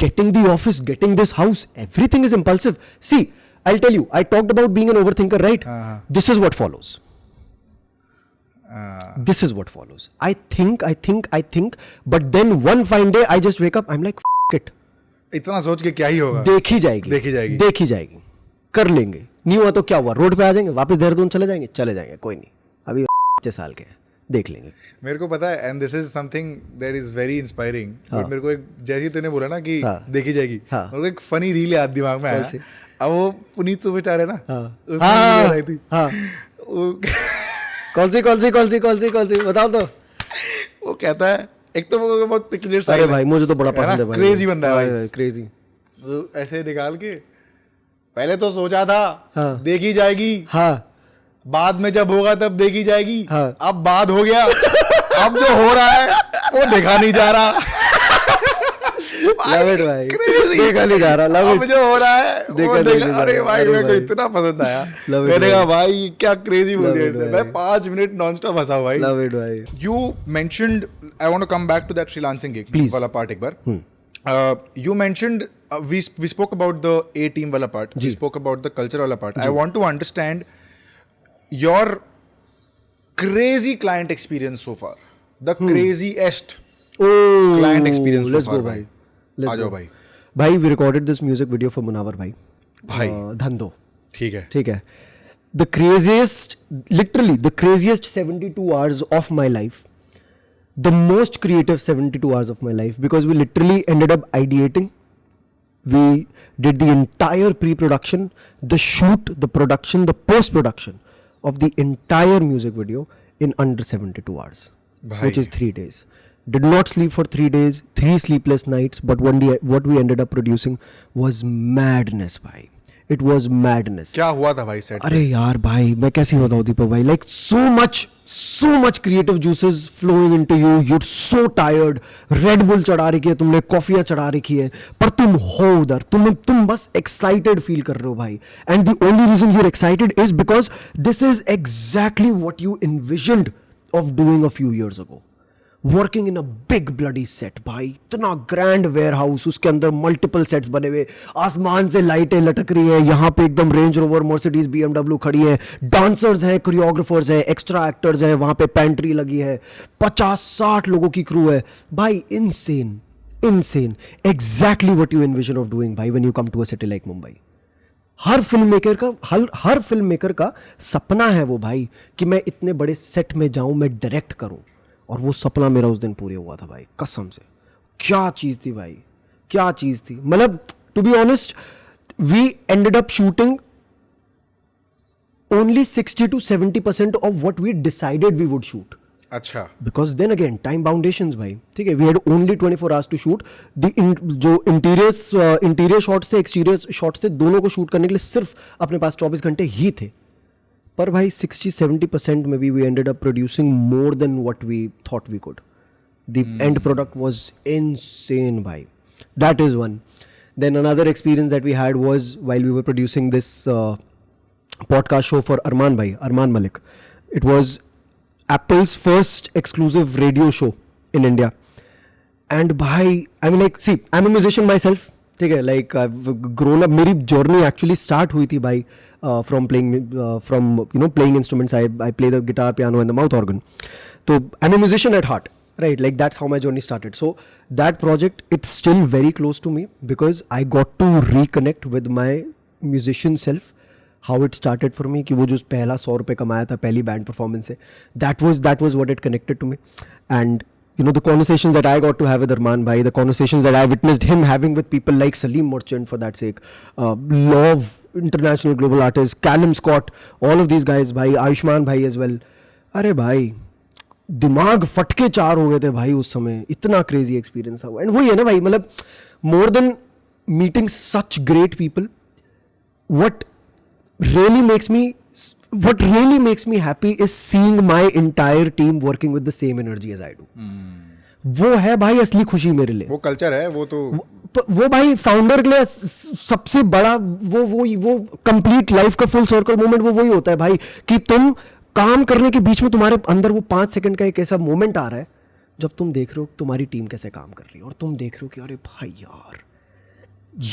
getting the office, getting this house, everything is impulsive. See, I'll tell you, I talked about being an overthinker, right? This is what follows. This is what follows. I think, but then one fine day I just wake up, I'm like, F it. इतना सोच के क्या ही होगा? देखी जाएगी, कर लेंगे, नहीं हुआ तो क्या हुआ, रोड पे आ जाएंगे, वापस देहरादून चले जाएंगे, कोई नहीं, अभी 5 साल के हैं, देख लेंगे. मेरे को पता है, and this is something that is very inspiring. But मेरे को एक, जैसे तूने बोला ना कि देखी जाएगी, मेरे को एक फनी रील याद दिमाग में आया. अब वो पुनीत सुपरस्टार है ना, कौन सी बताओ तो. वो कहता है, एक तो वो बहुत पिक्चर स्टाइल है भाई, मुझे तो बड़ा पसंद है भाई, क्रेजी बंदा है भाई, क्रेजी. वो ऐसे निकाल के, पहले तो सोचा था देखी जाएगी, बाद में जब होगा तब देखी जाएगी, अब बाद हो गया, अब जो हो रहा है वो देखा नहीं जा रहा. लव इट भाई, देखा नहीं जा रहा, लव इट. अब जो हो रहा है वो देखा. अरे भाई मेरे को इतना पसंद आया, मैंने कहा भाई क्या क्रेजी बोल दिया इसने. मैं 5 मिनट नॉनस्टॉप हंसा भाई. लव इट भाई. You mentioned, I want to come back to that freelancing gig वाला part एक बार. You mentioned we spoke about the A team वाला part, we spoke about the culture वाला part. I want to understand your crazy client experience so far. The craziest Oh, client experience so let's far, go, भाई. Let's आ जाओ go. भाई. भाई, we recorded this music video for Munawar भाई. भाई. धंधो. ठीक है. ठीक है. The craziest, literally the craziest 72 hours of my life. The most creative 72 hours of my life, because we literally ended up ideating. We did the entire pre-production, the shoot, the production, the post-production of the entire music video in under 72 hours, which is 3 days. Did not sleep for 3 days, 3 sleepless nights, but one day what we ended up producing was madness, bhai. It was madness. क्या हुआ था भाई set? अरे यार भाई, मैं कैसे बताऊं दीपक भाई, like so much creative juices flowing into you. You're so tired. Red Bull चढ़ा रखी है तुमने, कॉफियां चढ़ा रखी है, पर तुम हो उधर, तुम बस excited feel कर रहे हो भाई. And the only reason you're excited is because this is exactly what you envisioned of doing a few years ago. Working in a big bloody set भाई, इतना ग्रैंड वेयर हाउस, उसके अंदर multiple sets बने हुए, आसमान से लाइटें लटक रही है, यहाँ पे एकदम रेंज रोवर मर्सिडीज BMW खड़ी है, डांसर्स हैं, कोरियोग्राफर्स हैं, एक्स्ट्रा एक्टर्स हैं, वहाँ पे पेंट्री लगी है, 50-60 लोगों की क्रू है भाई. Insane exactly what you envision of doing भाई when you come to a city like Mumbai. हर फिल्म मेकर का सपना है वो भाई कि मैं इतने बड़े सेट में जाऊं, मैं डायरेक्ट करूं. और वो सपना मेरा उस दिन पूरे हुआ था भाई, कसम से. क्या चीज़ थी भाई, क्या चीज़ थी. मतलब to be honest, we ended up shooting only 60 to 70% of what we decided we would shoot. अच्छा. Because then again time boundations भाई, ठीक है. We had only 24 hours to shoot. जो इंटीरियर शॉट्स थे, एक्सटीरियर शॉट्स थे, दोनों को shoot करने के लिए सिर्फ अपने पास 24 घंटे ही थे. पर भाई 60-70% में भी we ended up producing more than what we thought we could. The end product was insane भाई. That is one. Then another experience that we had was while we were producing this podcast show for Arman Malik. It was Apple's first exclusive radio show in India. And bhai, I mean, like, see, I'm a musician myself. ठीक है, like I've grown up. मेरी journey actually start हुई थी भाई from playing instruments. I play the guitar, piano and the mouth organ. So I'm a musician at heart, right? Like that's how my journey started. So that project, it's still very close to me because I got to reconnect with my musician self. How it started for me, कि वो जो पहला 100 रुपये कमाया था पहली band performance से, that was what it connected to me. And you know, the conversations that I got to have with Arman bhai, the conversations that I witnessed him having with people like Salim Merchant, for that sake, Love, international global artists, Callum Scott, all of these guys bhai, Ayushman bhai as well. अरे भाई दिमाग फटके चार हो गए थे भाई उस समय, इतना क्रेजी एक्सपीरियंस था. एंड वही है ना भाई, मतलब more than meeting such great people, what really makes me happy is seeing my entire team working with the same energy as I do. वो है भाई असली खुशी मेरे लिए. वो कल्चर है, वो भाई फाउंडर के लिए सबसे बड़ा वो कंप्लीट लाइफ का फुल सर्कल मोमेंट वो वही होता है भाई, कि तुम काम करने के बीच में तुम्हारे अंदर वो 5 सेकंड का एक ऐसा मोमेंट आ रहा है जब तुम देख रहे हो तुम्हारी टीम कैसे काम कर रही है, और तुम देख रहे हो कि अरे भाई यार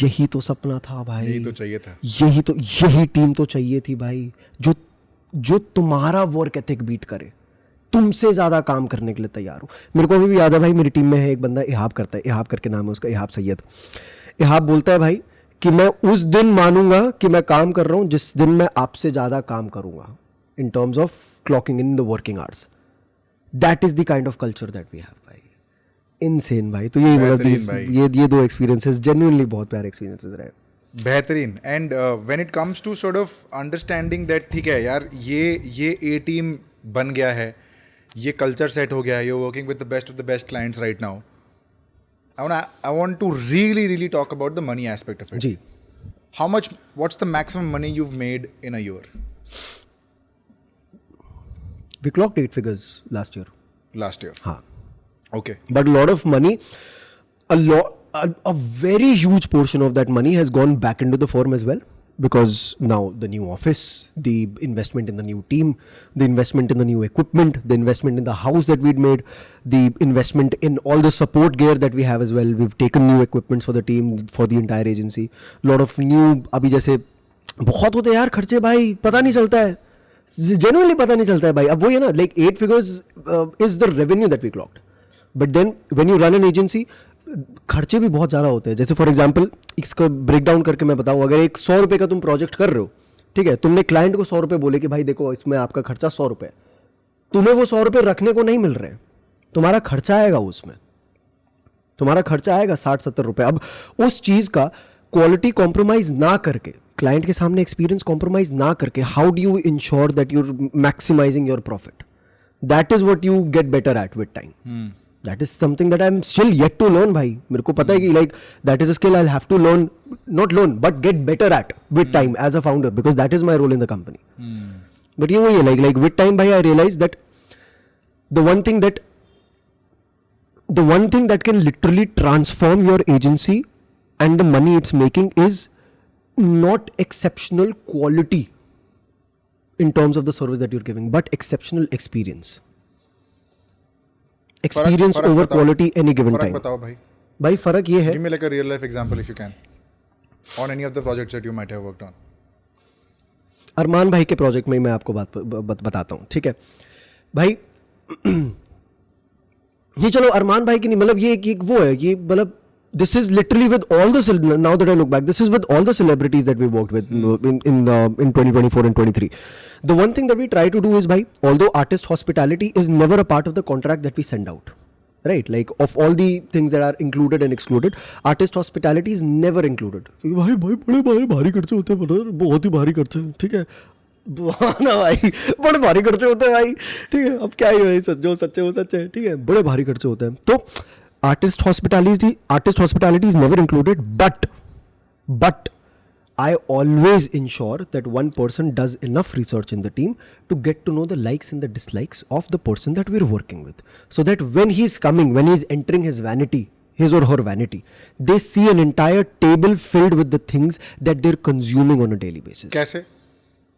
यही तो सपना था भाई, यही तो चाहिए था, यही टीम तो चाहिए थी भाई, जो तुम्हारा वर्क एथिक बीट करे, तुमसे ज्यादा काम करने के लिए तैयार हो. मेरे को अभी भी याद है भाई, मेरी टीम में है एक बंदा इहाब करता है, इहाब करके नाम है उसका, इहाब सैयद. इहाब बोलता है भाई कि मैं उस दिन मानूंगा कि मैं काम कर रहा हूं जिस दिन मैं आपसे ज्यादा काम करूंगा in terms of clocking in the working hours. That is the kind of culture that we have भाई. Insane भाई. तो यही मतलब ये दो experiences genuinely बहुत प्यारे experiences रहे. बेहतरीन. And when it comes to sort of understanding that ठीक है यार, ये A team बन गया है, ये culture set हो गया है, you're working with the best of the best clients right now. I want to really talk about the money aspect of it. Ji. What's the maximum money you've made in a year? We clocked 8 figures last year. हाँ. Okay. But a lot of money, a very huge portion of that money has gone back into the firm as well, because now the new office, the investment in the new team, the investment in the new equipment, the investment in the house that we'd made, the investment in all the support gear that we have as well. We've taken new equipments for the team, for the entire agency. A lot of new, अभी जैसे बहुत होते हैं यार खर्चे भाई, पता नहीं चलता है. जेन्युइनली पता नहीं चलता है भाई. अब वो है ना, like 8 figures is the revenue that we clocked. But then when you run an agency, खर्चे भी बहुत ज़्यादा होते हैं. जैसे फॉर एग्जाम्पल इसको ब्रेक डाउन करके मैं बताऊँ, अगर एक 100 रुपये का तुम प्रोजेक्ट कर रहे हो, ठीक है, तुमने क्लाइंट को 100 रुपये बोले कि भाई देखो इसमें आपका खर्चा 100 रुपये, तुम्हें वो 100 रुपये रखने को नहीं मिल रहे हैं, तुम्हारा खर्चा आएगा उसमें, तुम्हारा खर्चा आएगा 60-70 रुपये. अब उस चीज़ का क्वालिटी कॉम्प्रोमाइज ना करके, क्लाइंट के सामने एक्सपीरियंस कॉम्प्रोमाइज ना करके, how do you ensure that you're maximising your profit? That is what you get better at with time. That is something that I am still yet to learn भाई. मेरे को पता है कि like that is a skill I have to learn, not learn but get better at with time as a founder, because that is my role in the company. But ये वही है, like with time भाई I realise that the one thing that can literally transform your agency and the money it's making is not exceptional quality in terms of the service that you're giving, but exceptional experience. Experience फर्क over बताओ, quality any given फर्क time. बताओ भाई. भाई फर्क ये है, Give me like a real life example if you can, on any of the projects that you might have worked on. अरमान भाई के प्रोजेक्ट में ही मैं आपको बताता हूँ, ठीक है भाई. ये चलो अरमान भाई की नहीं, मतलब ये वो है, ये मतलब this is literally with all the now that I look back, this is with all the celebrities that we worked with in 2024 and 23. The one thing that we try to do is, bhai, although artist hospitality is never a part of the contract that we send out, right? Like of all the things that are included and excluded, artist hospitality is never included. भाई बड़े भारी खर्चे होते हैं, पता है, बहुत ही भारी खर्चे, ठीक है ना भाई, बड़े भारी खर्चे होते हैं भाई, ठीक है. अब क्या ही भाई, जो सच्चे वो सच्चे हैं, ठीक है, बड़े भारी खर्चे होते हैं. तो artist hospitality is never included, but I always ensure that one person does enough research in the team to get to know the likes and the dislikes of the person that we're working with, so that when he's entering his vanity, his or her vanity, they see an entire table filled with the things that they're consuming on a daily basis. कैसे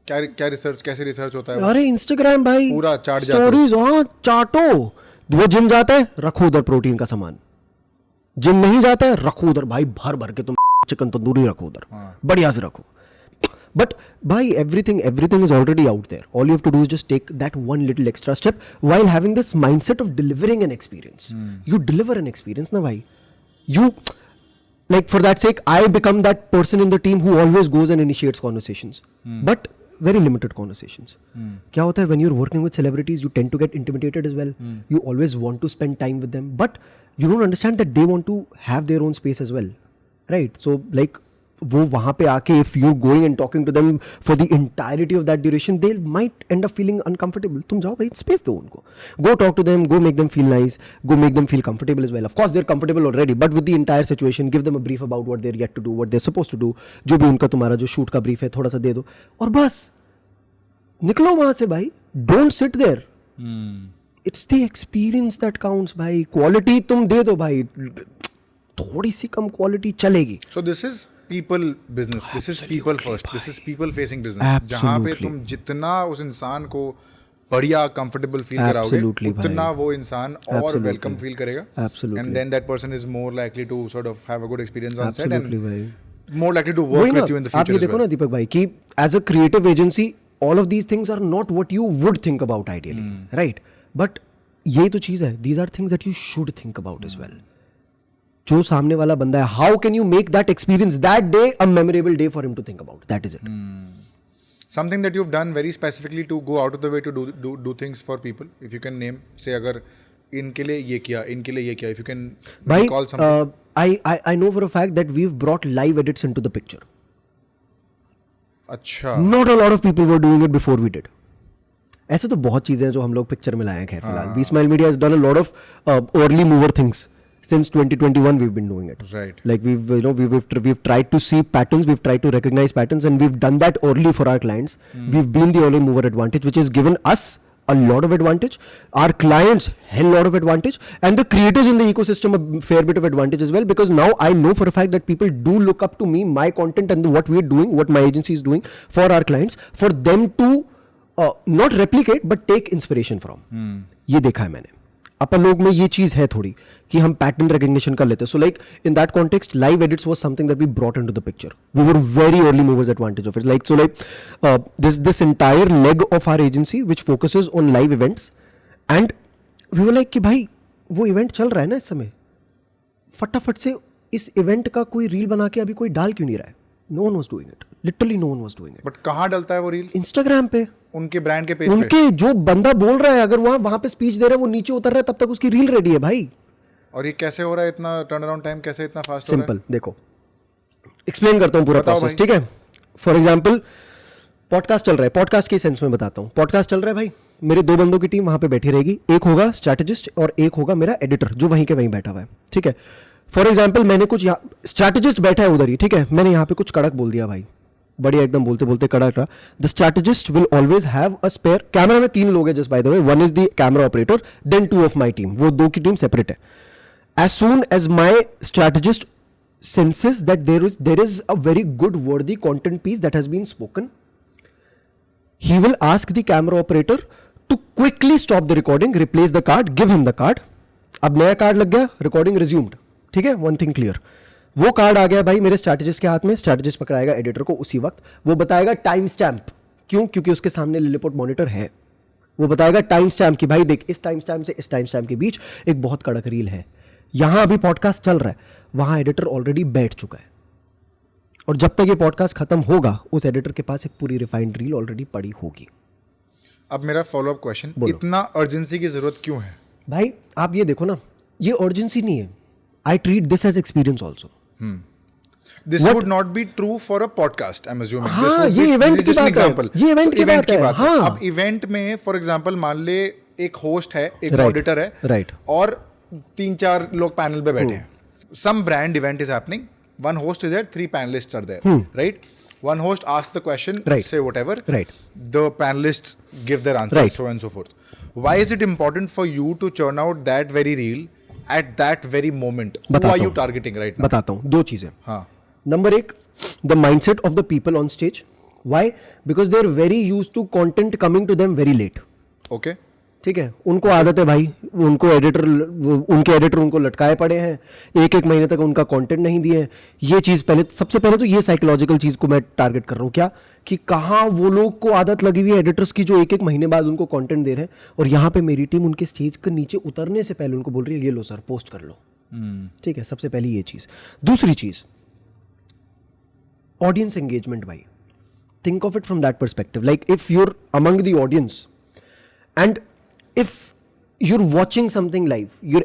क्या research, कैसे research होता है? अरे Instagram भाई, पूरा चाट stories, हाँ चाटो. वो जिम जाता है, रखो उधर प्रोटीन का सामान. जिम नहीं जाता है, रखो उधर भाई, भर भर के तुम चिकन तंदूरी रखो उधर, बढ़िया से रखो. But भाई everything is already out there. All you have to do is just take that one little extra step while having this mindset of delivering an experience. You deliver an experience na bhai. You, like for that sake, I become that person in the team who always goes and initiates conversations. But very limited conversations. क्या होता है, when you're working with celebrities, you tend to get intimidated as well. You always want to spend time with them, but you don't understand that they want to have their own space as well, right? So like वो वहाँ पे आके, if you're going and talking to them for the entirety of that duration, they might end up feeling uncomfortable. तुम जाओ भाई, space दो उनको. Go talk to them, go make them feel nice, go make them feel comfortable as well. Of course they're comfortable already, but with the entire situation, give them a brief about what they're yet to do, what they're supposed to do. जो भी उनका तुम्हारा जो shoot का brief है, थोड़ा सा दे दो और बस निकलो वहाँ से भाई. Don't sit there. It's the experience that counts भाई. Quality तुम दे दो भाई, थोड़ी सी कम क्वालिटी चलेगी. So this is people business. This is people first. This is people facing business. जहाँ पे तुम जितना उस इंसान को बढ़िया कंफर्टेबल फील कराओगे, उतना वो इंसान और वेलकम फील करेगा. And then that person is more likely to sort of have a good experience on set and more likely to work with you in the future. आप ये देखो ना दीपक भाई कि as a creative agency, all of these things are not what you would think about ideally, right? But ये तो चीज़ है. These are things that you should think about as well. जो सामने वाला बंदा है, how can you make that experience, that day, a memorable day for him to think about? That is it. Something that you've done very specifically to go out of the way to do things for people. If you can name, say अगर इनके लिए ये किया, इनके लिए ये किया, if you can recall something. I know for a fact that we've brought live edits into the picture. अच्छा. Not a lot of people were doing it before we did. ऐसे तो बहुत चीज़ें हैं जो हम लोग पिक्चर में लाए हैं. खैर फिलहाल We Smile Media has done a lot of early mover things. Since 2021 we've been doing it, right? Like we've tried to see patterns, we've tried to recognize patterns, and we've done that early for our clients. We've been the early mover advantage, which has given us a lot of advantage, our clients hell lot of advantage, and the creators in the ecosystem a fair bit of advantage as well, because now I know for a fact that people do look up to me, my content and what we're doing, what my agency is doing for our clients, for them to not replicate but take inspiration from. ये देखा है मैंने. अपन लोग में ये चीज है थोड़ी कि हम पैटर्न रिकग्निशन कर लेते हैं. So like in that context live edits was something that we brought into the picture. We were very early movers advantage of it. Like so like this entire leg of our agency which focuses on live events and we were like कि भाई वो event चल रहा है ना इस समय, फटाफट से इस इवेंट का कोई रील बना के अभी कोई डाल क्यों नहीं रहा है. No one was doing it, literally no one was doing it. But कहाँ डलता है वो रील? इंस्टाग्राम पे उनके ब्रांड के पेज पे. उनके जो बंदा बोल रहा है अगर वहां पे स्पीच दे रहा है वो नीचे उतर रहा है तब तक उसकी रील रेडी है भाई. और ये कैसे हो रहा है, इतना टर्न अराउंड टाइम कैसे इतना फास्ट हो रहा है? सिंपल देखो, एक्सप्लेन करता हूं पूरा बताओ प्रोसेस. भाई. ठीक है, फॉर एग्जांपल पॉडकास्ट चल रहा है, पॉडकास्ट के सेंस में बताता हूं. पॉडकास्ट चल रहा है भाई, मेरे 2 बंदों की टीम वहां पे बैठी रहेगी. एक होगा स्ट्रैटेजिस्ट और एक होगा मेरा एडिटर जो वहीं के वहीं बैठा हुआ है. ठीक है, फॉर एग्जाम्पल मैंने कुछ स्ट्रैटेजिस्ट बैठा है उधर ही. ठीक है, मैंने यहाँ पे कुछ कड़क बोल दिया भाई, बढ़िया एकदम बोलते बोलते कड़क रहा. The strategist will always have a spare. Camera में 3 लोग हैं just by the way. One is the camera operator, then 2 of my team. वो 2 की टीम सेपरेट है. As soon as my strategist senses that there is a very good worthy content piece that has been spoken, he will ask the camera operator to quickly stop the recording, replace the card, give him the card. अब नया card लग गया, recording resumed. ठीक है, one thing clear. वो card आ गया भाई मेरे स्ट्रैटेजिस्ट के हाथ में. स्ट्रैटेजिस्ट पकड़ाएगा एडिटर को उसी वक्त. वो बताएगा टाइम स्टैम्प. क्यों? क्योंकि उसके सामने लिलीपुट मॉनिटर है. वो बताएगा टाइम स्टैम्प की भाई देख इस टाइम स्टैम्प से इस टाइम स्टैम्प के बीच एक बहुत कड़क रील है. यहां अभी पॉडकास्ट चल रहा है, वहां एडिटर ऑलरेडी बैठ चुका है. और जब तक ये पॉडकास्ट खत्म होगा उस एडिटर के पास एक पूरी रिफाइंड रील ऑलरेडी पड़ी होगी. अब मेरा फॉलोअप क्वेश्चन, इतना अर्जेंसी की जरूरत क्यों है? भाई आप ये देखो ना, ये अर्जेंसी नहीं है. I treat this as experience also. This would not be true for a podcast, I'm assuming. हाँ, This would ये be, event this is की just an बात है. example. ये event तो की बात है. है. हाँ. अब इवेंट में फॉर एग्जांपल मान ले एक होस्ट है, एक Right. ऑडिटर है, Right. और 3-4 लोग पैनल पे बैठे हैं. Some brand event is happening. One host is there, 3 panelists are there, right? One host asks the question, Right. say whatever. Right. The panelists give their answers, Right. so on and so forth. Why is it important for you to churn out that very reel at that very moment? Who बताता are you हूँ. targeting right now? बताता हूँ 2 चीजें. हाँ. Number 1, the mindset of the people on stage. Why? Because they are very used to content coming to them very late. Okay. ठीक है, उनको आदत है भाई, उनके एडिटर उनको लटकाए पड़े हैं. 1-1 महीने तक उनका कंटेंट नहीं दिए हैं. ये चीज़ पहले, सबसे पहले तो ये साइकोलॉजिकल चीज़ को मैं टारगेट कर रहा हूँ. क्या कि कहाँ वो लोग को आदत लगी हुई है एडिटर्स की जो 1-1 महीने बाद उनको कंटेंट दे रहे हैं, और यहाँ पे मेरी टीम उनके स्टेज के नीचे उतरने से पहले उनको बोल रही है ये लो सर पोस्ट कर लो. ठीक है, सबसे पहली ये चीज़. दूसरी चीज़, ऑडियंस एंगेजमेंट भाई. Think of it from that perspective. Like if you're among the audience and if you're watching something live, you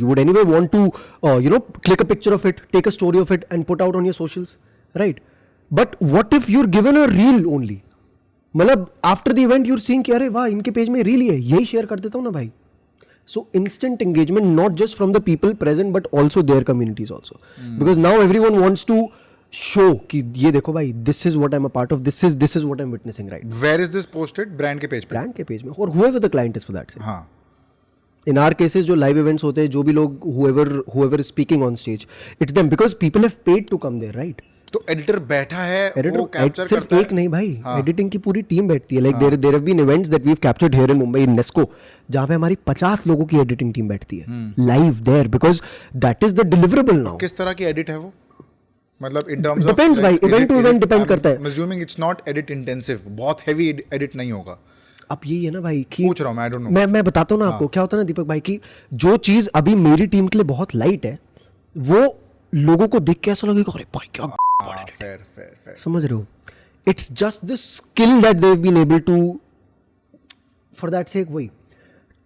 would anyway want to click a picture of it, take a story of it and put out on your socials, right? But what if you're given a reel only? मतलब after the event you're seeing कि अरे वाह इनके page में reel ही है, यही share कर देता हूँ ना भाई. So instant engagement not just from the people present but also their communities also, because now everyone wants to show कि ये देखो भाई this is what I am a part of, this is what I am witnessing right. Where is this posted? Brand के page पे. Brand के page में, और whoever the client is for that. हाँ. In our cases जो live events होते हैं, जो भी लोग whoever is speaking on stage, it's them because people have paid to come there, right? तो एडिटर बैठा है, वो कैप्चर सिर्फ करता है. एक नहीं भाई, एडिटिंग की पूरी टीम बैठती है. Like there have been events that we have captured here in Mumbai in Nesco, जहां पे हमारी 50 लोगों की एडिटिंग टीम बैठती है live there, because that is the deliverable now. किस तरह की एडिट है वो? मतलब इन टर्म्स ऑफ डिपेंड्स भाई, इवेंट टू इवेंट डिपेंड करता है. Assuming it's not edit intensive, बहुत हेवी एडिट नहीं होगा. अब यही है ना भाई कि पूछ रहा हूं मैं, आई डोंट नो. मैं बताता हूँ ना आपको क्या होता है ना दीपक भाई, कि जो चीज अभी मेरी टीम के लिए बहुत लाइट है वो लोगों को देख के ऐसा लगेगा अरे भाई क्या फेयर. समझ रहे हो? It's just the skill that they have been able to, for that sake वही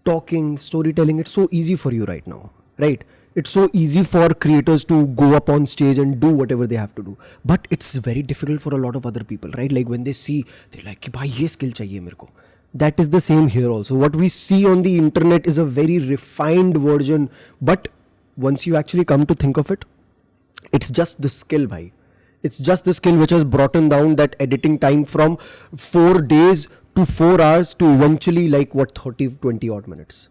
talking, story telling, it's so easy for you right now, right? It's so easy for creators to go up on stage and do whatever they have to do, but it's very difficult for a lot of other people, right? Like when they see, they're like कि भाई ये skill चाहिए मेरे को. That is the same here also. What we see on the internet is a very refined version, but once you actually come to think of it, it's just the skill, bhai. It's just the skill which has brought down that editing time from 4 days to 4 hours to eventually like what 30-20 odd minutes.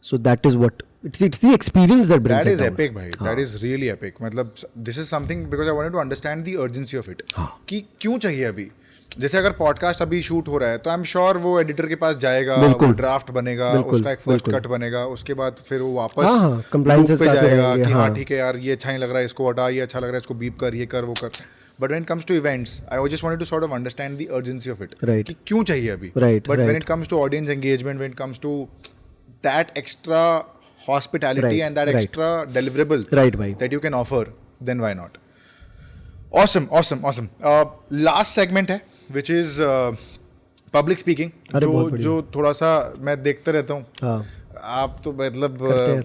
So that is what it's the experience that brings that it is down. epic bhai. That is really epic. मतलब this is something because I wanted to understand the urgency of it. कि क्यों चाहिए अभी? जैसे अगर podcast अभी shoot हो रहा है तो आई एम श्योर वो एडिटर के पास जाएगा, वो ड्राफ्ट बनेगा, उसका एक फर्स्ट कट बनेगा, उसके बाद फिर वो वापस कंप्लायंसेस पे जाएगा कि हाँ ठीक है यार ये अच्छा नहीं लग रहा है, इसको हटा, ये अच्छा लग रहा है, इसको बीप कर, ये कर, वो कर. But when it comes to events, I just wanted to sort of understand the urgency of it. Right. कि क्यों चाहिए अभी? Right. But when it comes to audience engagement, when it comes to that extra hospitality and that extra deliverable that you can offer, then why not? Awesome. Last segment है, which is public speaking. जो थोड़ा सा मैं देखते रहता हूँ. आप तो मतलब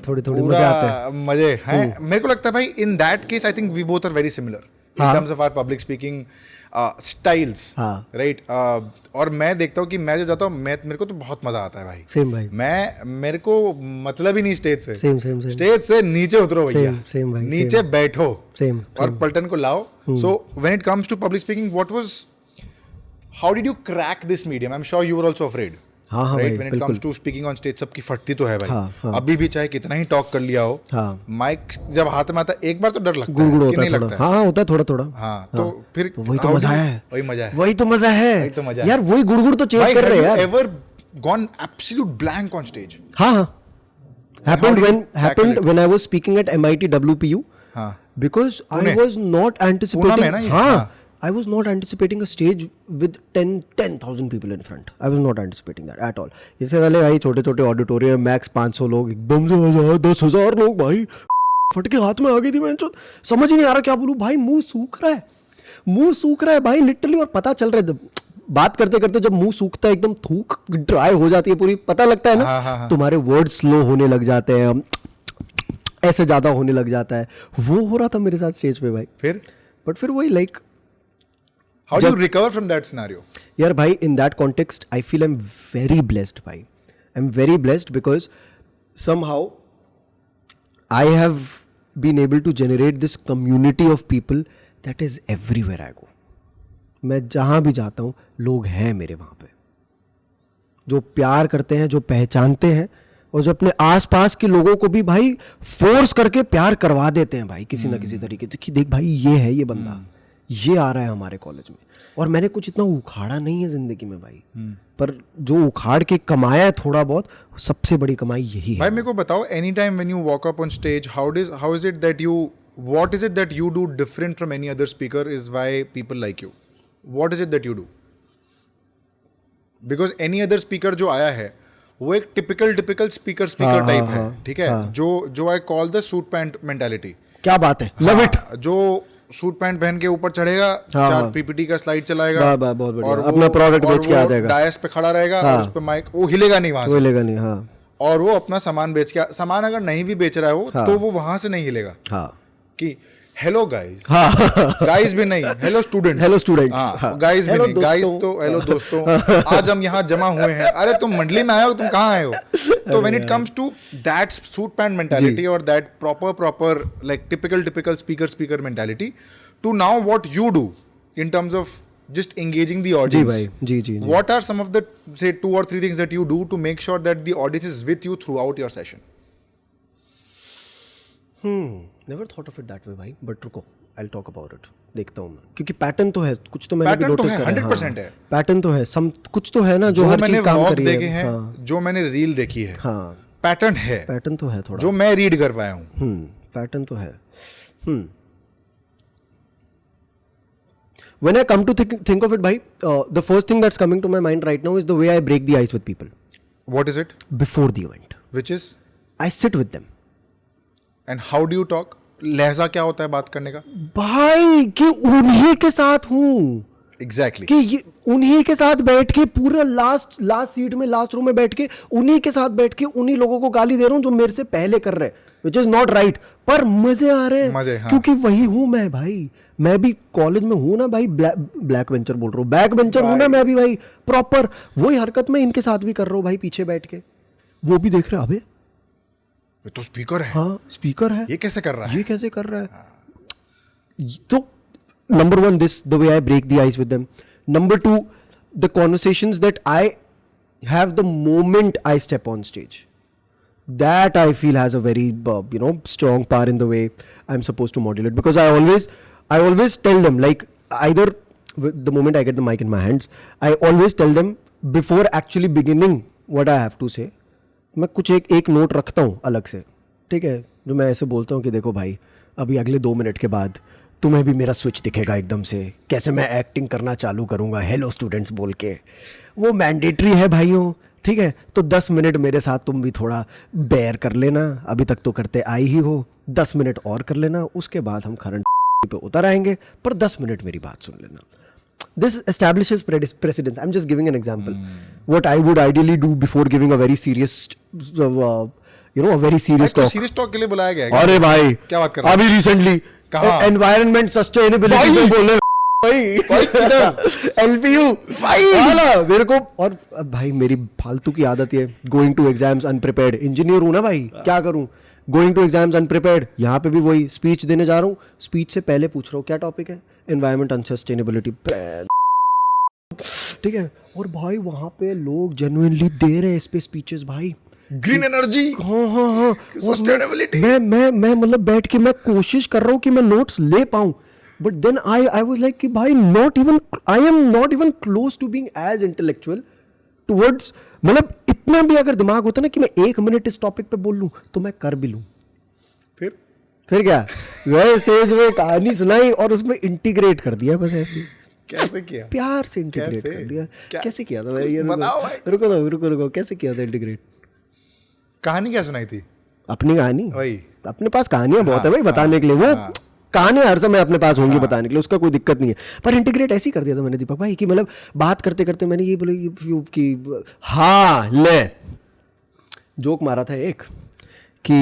थोड़ी मजे आते हैं. मजे हैं. मेरे को लगता है भाई in that case I think we both are very similar. In terms of our public speaking styles, right? और मैं देखता हूँ कि मैं जो जाता हूँ मेरे को तो बहुत मजा आता है भाई. सेम भाई. मेरे को मतलब ही नहीं स्टेज से. सेम. स्टेज से नीचे उतरो भैया. सेम भाई. नीचे बैठो. सेम. और पलटन को लाओ. So when it comes to public speaking, how did you crack this medium? I'm sure you were also afraid. हाँ right? When it comes to speaking on stage, सबकी फटती तो है भाई. अभी भी चाहे कितना ही टॉक कर लिया हो, माइक जब हाथ में आता एक बार तो डर लगता है कि नहीं लगता है. हाँ होता है थोड़ा. हाँ तो फिर वही तो मजा है. वही तो मजा है यार. वही गुड़गुड़ तो चेस कर रहे हैं यार. Ever gone absolute blank on stage? हाँ. Happened when I was speaking at MIT WPU. Because I was not anticipating. I was not anticipating a stage with 10,000 people in front. I was not anticipating that at all. इससे पहले भाई छोटे auditorium, max 500 लोग, एकदम से 10,000 लोग भाई. फट के हाथ में आ गई थी. मैं समझ ही नहीं आ रहा क्या बोलूं भाई. मुंह सूख रहा है भाई लिटरली. और पता चल रहा है बात करते करते जब मुंह सूखता है एकदम थूक ड्राई हो जाती है पूरी. पता लगता है ना तुम्हारे वर्ड स्लो होने लग जाते हैं, ऐसे ज्यादा होने लग जाता है. वो हो रहा था मेरे साथ स्टेज पे भाई. फिर वही like how do you recover from that scenario? यार भाई in that context I feel I'm very blessed भाई. I'm very blessed because somehow I have been able to generate this community of people that is everywhere I go. मैं जहाँ भी जाता हूँ लोग हैं मेरे वहाँ पे जो प्यार करते हैं, जो पहचानते हैं और जो अपने आसपास के लोगों को भी भाई फोर्स करके प्यार करवा देते हैं भाई किसी ना किसी तरीके से कि देख भाई ये है, ये बंदा ये आ रहा है हमारे कॉलेज में. और मैंने कुछ इतना उखाड़ा नहीं है जिंदगी में भाई. पर जो उखाड़ के कमाया है थोड़ा बहुत, सबसे बड़ी कमाई यही है भाई. मेरे को बताओ, any time when you walk up on stage, how is it that you, what is it that you do different from any other speaker, is why people like you? What is it that you do? Because any other speaker जो आया है वो एक typical speaker type है, ठीक है, जो I call the suit pant mentality. क्या बात है, लव इट. जो सूट पैंट पहन के ऊपर चढ़ेगा, 4 पीपीटी का स्लाइड चलाएगा और अपना प्रोडक्ट बेच के आ जाएगा, डायस पे खड़ा रहेगा और उस पे माइक, वो हिलेगा नहीं वहां से, हिलेगा नहीं. हाँ. और वो अपना सामान बेच के, सामान अगर नहीं भी बेच रहा है वो, तो वो वहां से नहीं हिलेगा. हाँ. कि हेलो गाइस, गाइस भी नहीं, हेलो स्टूडेंट्स, गाइस भी नहीं, गाइस तो हेलो दोस्तों, आज हम यहाँ जमा हुए हैं. अरे तुम मंडली में आए हो, तुम कहाँ आए हो? तो when it comes to that suit pant mentality और that proper like typical speaker mentality, to now what you do in terms of just engaging the audience. जी. What are some of the, say, 2 or 3 things that you do to make sure that the audience is with you throughout your session? Never thought of it that way भाई, but रुको, I'll talk about it. देखता हूँ मैं, क्योंकि pattern तो है, कुछ तो मैंने नोटिस करा है. 100% है. पैटर्न तो है, कुछ तो है ना जो हर चीज काम कर रही है. जो मैंने रील देखी है, हाँ, पैटर्न है. पैटर्न तो है थोड़ा, जो मैं रीड कर पाया हूँ. पैटर्न तो है. When I come to think of it, bhai, the first thing that's coming to my mind right now is the way I break the ice with people. What is it? Before the event. Which is? I sit with them. And how do you talk? लहजा क्या होता है बात करने का? भाई कि उन्हीं के साथ हूँ. Exactly. कि ये उन्हीं के साथ बैठ के पूरा लास्ट सीट में, लास्ट रो में बैठ के उन्हीं के साथ बैठ के उन्हीं लोगों को गाली दे रहा हूँ जो मेरे से पहले कर रहे हैं, which is not right. पर मजे आ रहे हैं. मजे, हाँ. क्योंकि वही हूँ मैं भाई. मैं भी कॉलेज में हूँ ना भाई, ब्लैक बेंचर बोल रहा हूँ, बैक बेंचर हूँ ना मैं भी भाई. प्रॉपर वही हरकत मैं इनके साथ भी कर रहा हूँ भाई, पीछे बैठ के. वो भी देख रहे हैं, अबे ये तो स्पीकर है. हाँ, स्पीकर है, ये कैसे कर रहा है, ये कैसे कर रहा है. तो number 1, this the way I break the ice with them. Number 2, the conversations that I have the moment I step on stage, that I feel has a very strong power in the way I'm supposed to modulate, because I always tell them, like, either the moment I get the mic in my hands, I always tell them before actually beginning what I have to say. मैं कुछ एक note रखता हूँ अलग से, ठीक है, जो मैं ऐसे बोलता हूँ कि देखो भाई, अभी अगले 2 मिनट के बाद तुम्हें भी मेरा स्विच दिखेगा एकदम से, कैसे मैं एक्टिंग करना चालू करूँगा हेलो स्टूडेंट्स बोल के, वो मैंडेटरी है भाइयों, ठीक है. तो 10 मिनट मेरे साथ तुम भी थोड़ा बेयर कर लेना, अभी तक तो करते आई ही हो, 10 मिनट और कर लेना, उसके बाद हम खरन पे उतर आएंगे, पर 10 मिनट मेरी बात सुन लेना. This establishes precedence. I'm just giving an example. What I would ideally do before giving a very serious, a very serious talk. Serious talk के लिए बुलाया गया है. अरे भाई, क्या बात कर रहे अभी रिसेंटली एनवायरनमेंट सस्टेनेबिलिटी पे बोल रहे भाई LPU भाई मेरे को. और भाई मेरी फालतू की आदत है, going to exams unprepared. Engineer हूं ना भाई, क्या करूं, गोइंग टू एग्जाम्स अनप्रिपेयर्ड. यहाँ पे भी वही स्पीच देने जा रहा हूँ, स्पीच से पहले पूछ रहा हूँ क्या टॉपिक है, एनवायरमेंट एंड सस्टेनेबिलिटी, ठीक है. और भाई वहाँ पे लोग जेन्युइनली दे रहे हैं इस पे स्पीचेस भाई, ग्रीन एनर्जी, हाँ सस्टेनेबिलिटी. मैं मतलब बैठ के मैं कोशिश कर रहा हूँ कि मैं नोट्स ले पाऊँ, but then I was like कि भाई I am not even close to being as intellectual towards, मतलब इतना भी अगर दिमाग होता ना कि मैं 1 मिनट इस टॉपिक पे बोल लूँ तो मैं कर भी लूँ. फिर क्या, वह स्टेज में कहानी सुनाई और उसमें इंटीग्रेट कर दिया, बस ऐसे. कैसे किया? प्यार से इंटीग्रेट कर दिया. कैसे किया था भाई, बताओ भाई. रुको कैसे किया था इंटीग्रेट? कहानी क्या सुनाई थी? अपनी कहानी. वही, अपने पास कहानियां बहुत है भाई बताने के लिए, वो कहानी हर समय अपने पास होंगी बताने के लिए, उसका कोई दिक्कत नहीं है. पर इंटीग्रेट ऐसे ही कर दिया था मैंने दीपक भाई कि मतलब बात करते करते मैंने ये बोला कि हाँ ले जोक मारा था एक कि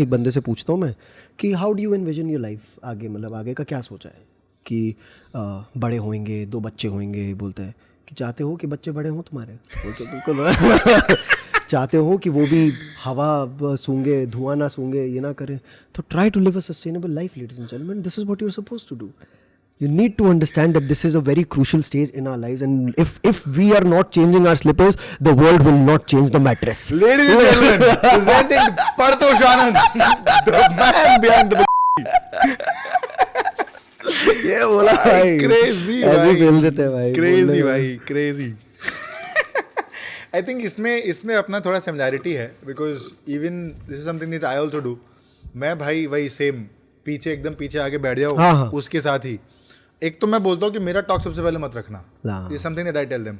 एक बंदे से पूछता हूँ मैं कि how do you envision your life, आगे मतलब आगे का क्या सोचा है, कि बड़े होंगे, 2 बच्चे होंगे, बोलते हैं कि चाहते हो कि बच्चे बड़े हों तुम्हारे, बोलते बिल्कुल चाहते हो कि वो भी हवा सूंघे, धुआं ना सूंघे, ये ना करें, तो try to live a sustainable life ladies and gentleman. This is what you are supposed to do. You need to understand that this is a very crucial stage in our lives, and if we are not changing our slippers, the world will not change the mattress. Ladies and gentlemen, presenting Parthosh Anand, the man behind the ये बोला भाई, crazy ऐसे भाई, बोल देते हैं भाई, crazy भाई, crazy. I think इसमें अपना थोड़ा सिमिलैरिटी है, because even this is something that I also do. मैं भाई वही सेम पीछे एकदम पीछे आगे बैठ जाओ. हाँ. उसके साथ ही एक तो मैं बोलता हूँ कि मेरा टॉक सबसे पहले मत रखना. ये something that I tell them.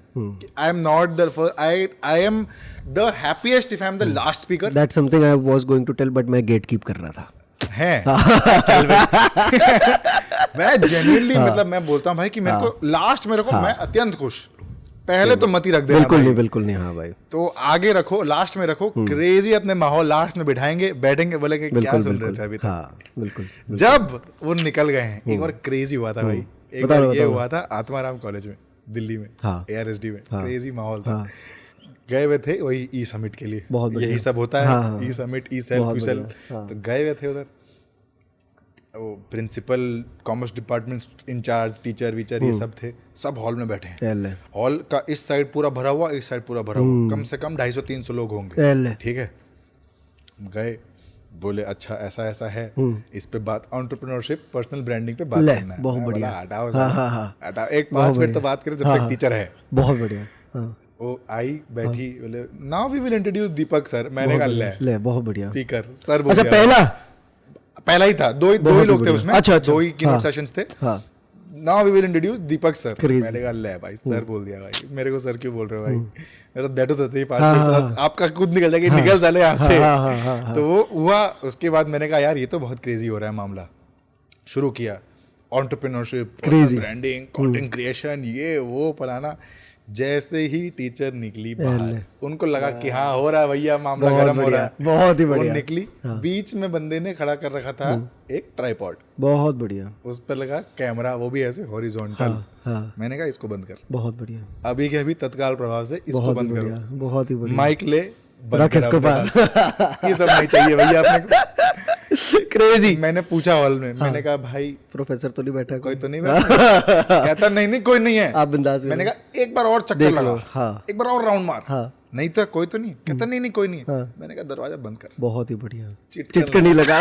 I am not the first, I am the happiest if I am the last speaker. That's something I was going to tell, but मैं गेट कीप कर रहा था. है मैं जेन्युइनली मतलब मैं बोलता हूँ भाई कि मेरे को लास्ट में रखो, मैं अत्यंत खुश. पहले तो मत ही रख देना. बिल्कुल नहीं. हाँ भाई, तो आगे रखो, लास्ट में रखो, क्रेजी अपने माहौल लास्ट में बिठाएंगे, बैठेंगे, बोलेंगे क्या सुन रहे थे अभी तक. हाँ, बिल्कुल. जब वो निकल गए हैं, एक बार क्रेजी हुआ था भाई. एक बार ये हुआ था आत्माराम कॉलेज में दिल्ली में, ARSD में. क्रेजी माहौल था. गए हुए थे वही ई समिट के लिए, यही सब होता है, E summit, E cell, Q cell. तो गए हुए थे उधर, वो principal, commerce department incharge, teacher वीचर, ये सब थे, सब हॉल में बैठे हैं. हॉल का इस साइड पूरा भरा हुआ, इस साइड पूरा भरा हुआ, कम से कम 250-300 लोग होंगे. ठीक है, गए, बोले अच्छा ऐसा ऐसा है, इस पे बात, एंटरप्रेन्योरशिप, पर्सनल ब्रांडिंग पे बात करना है. बहुत बढ़िया. हटाओ एक 5 मिनट तो बात करें जब तक टीचर है. बहुत बढ़िया. वो आई बैठी, बोले now we will introduce Deepak sir. मैंने कहा ले बहुत बढ़िया स्पीकर सर बोल. अच्छा पहला ही था, दो ही लोग थे उसमें. अच्छा. 2 ही कीनोट सेशंस थे. Now we will introduce Deepak sir. मैंने कहा ले भाई सर बोल दिया भाई, मेरे को सर क्यों बोल रहे हो भाई, मेरा दैट वाज सही बात. आपका खुद निकल जाएगा, निकल साले यहाँ से. तो वो हुआ. उसके बाद मैंने कहा यार ये तो बहुत क्रेजी हो रहा है मामला. शुरू किया एंटरप्रेन्योरशिप, ब्रांडिंग, कंटेंट क्रिएशन, ये वो फलाना. जैसे ही टीचर निकली बाहर, उनको लगा कि हाँ हो रहा है भैया, मामला गर्म हो रहा है. बहुत ही बढ़िया. निकली, बीच में बंदे ने खड़ा कर रखा था एक ट्राइपॉड. बहुत बढ़िया. उस पर लगा कैमरा, वो भी ऐसे हॉरिजॉन्टल. मैंने कहा इसको बंद कर. बहुत बढ़िया. अभी के अभी तत्काल प्रभाव से इसको बंद करो. बहुत ही बढ़िया. माइक ले, रख इसको पास. ये सब नहीं चाहिए भैया अपने. क्रेजी. मैंने पूछा हॉल में, मैंने कहा भाई प्रोफेसर तो नहीं बैठा, कोई तो नहीं बैठा. कहता नहीं कोई नहीं है, आप बिंदास. मैंने कहा एक बार और चक्कर लगा, एक बार और राउंड मार. नहीं तो कोई तो नहीं. कहता नहीं कोई नहीं है. मैंने कहा दरवाजा बंद कर. बहुत ही बढ़िया. चिटकनी लगा.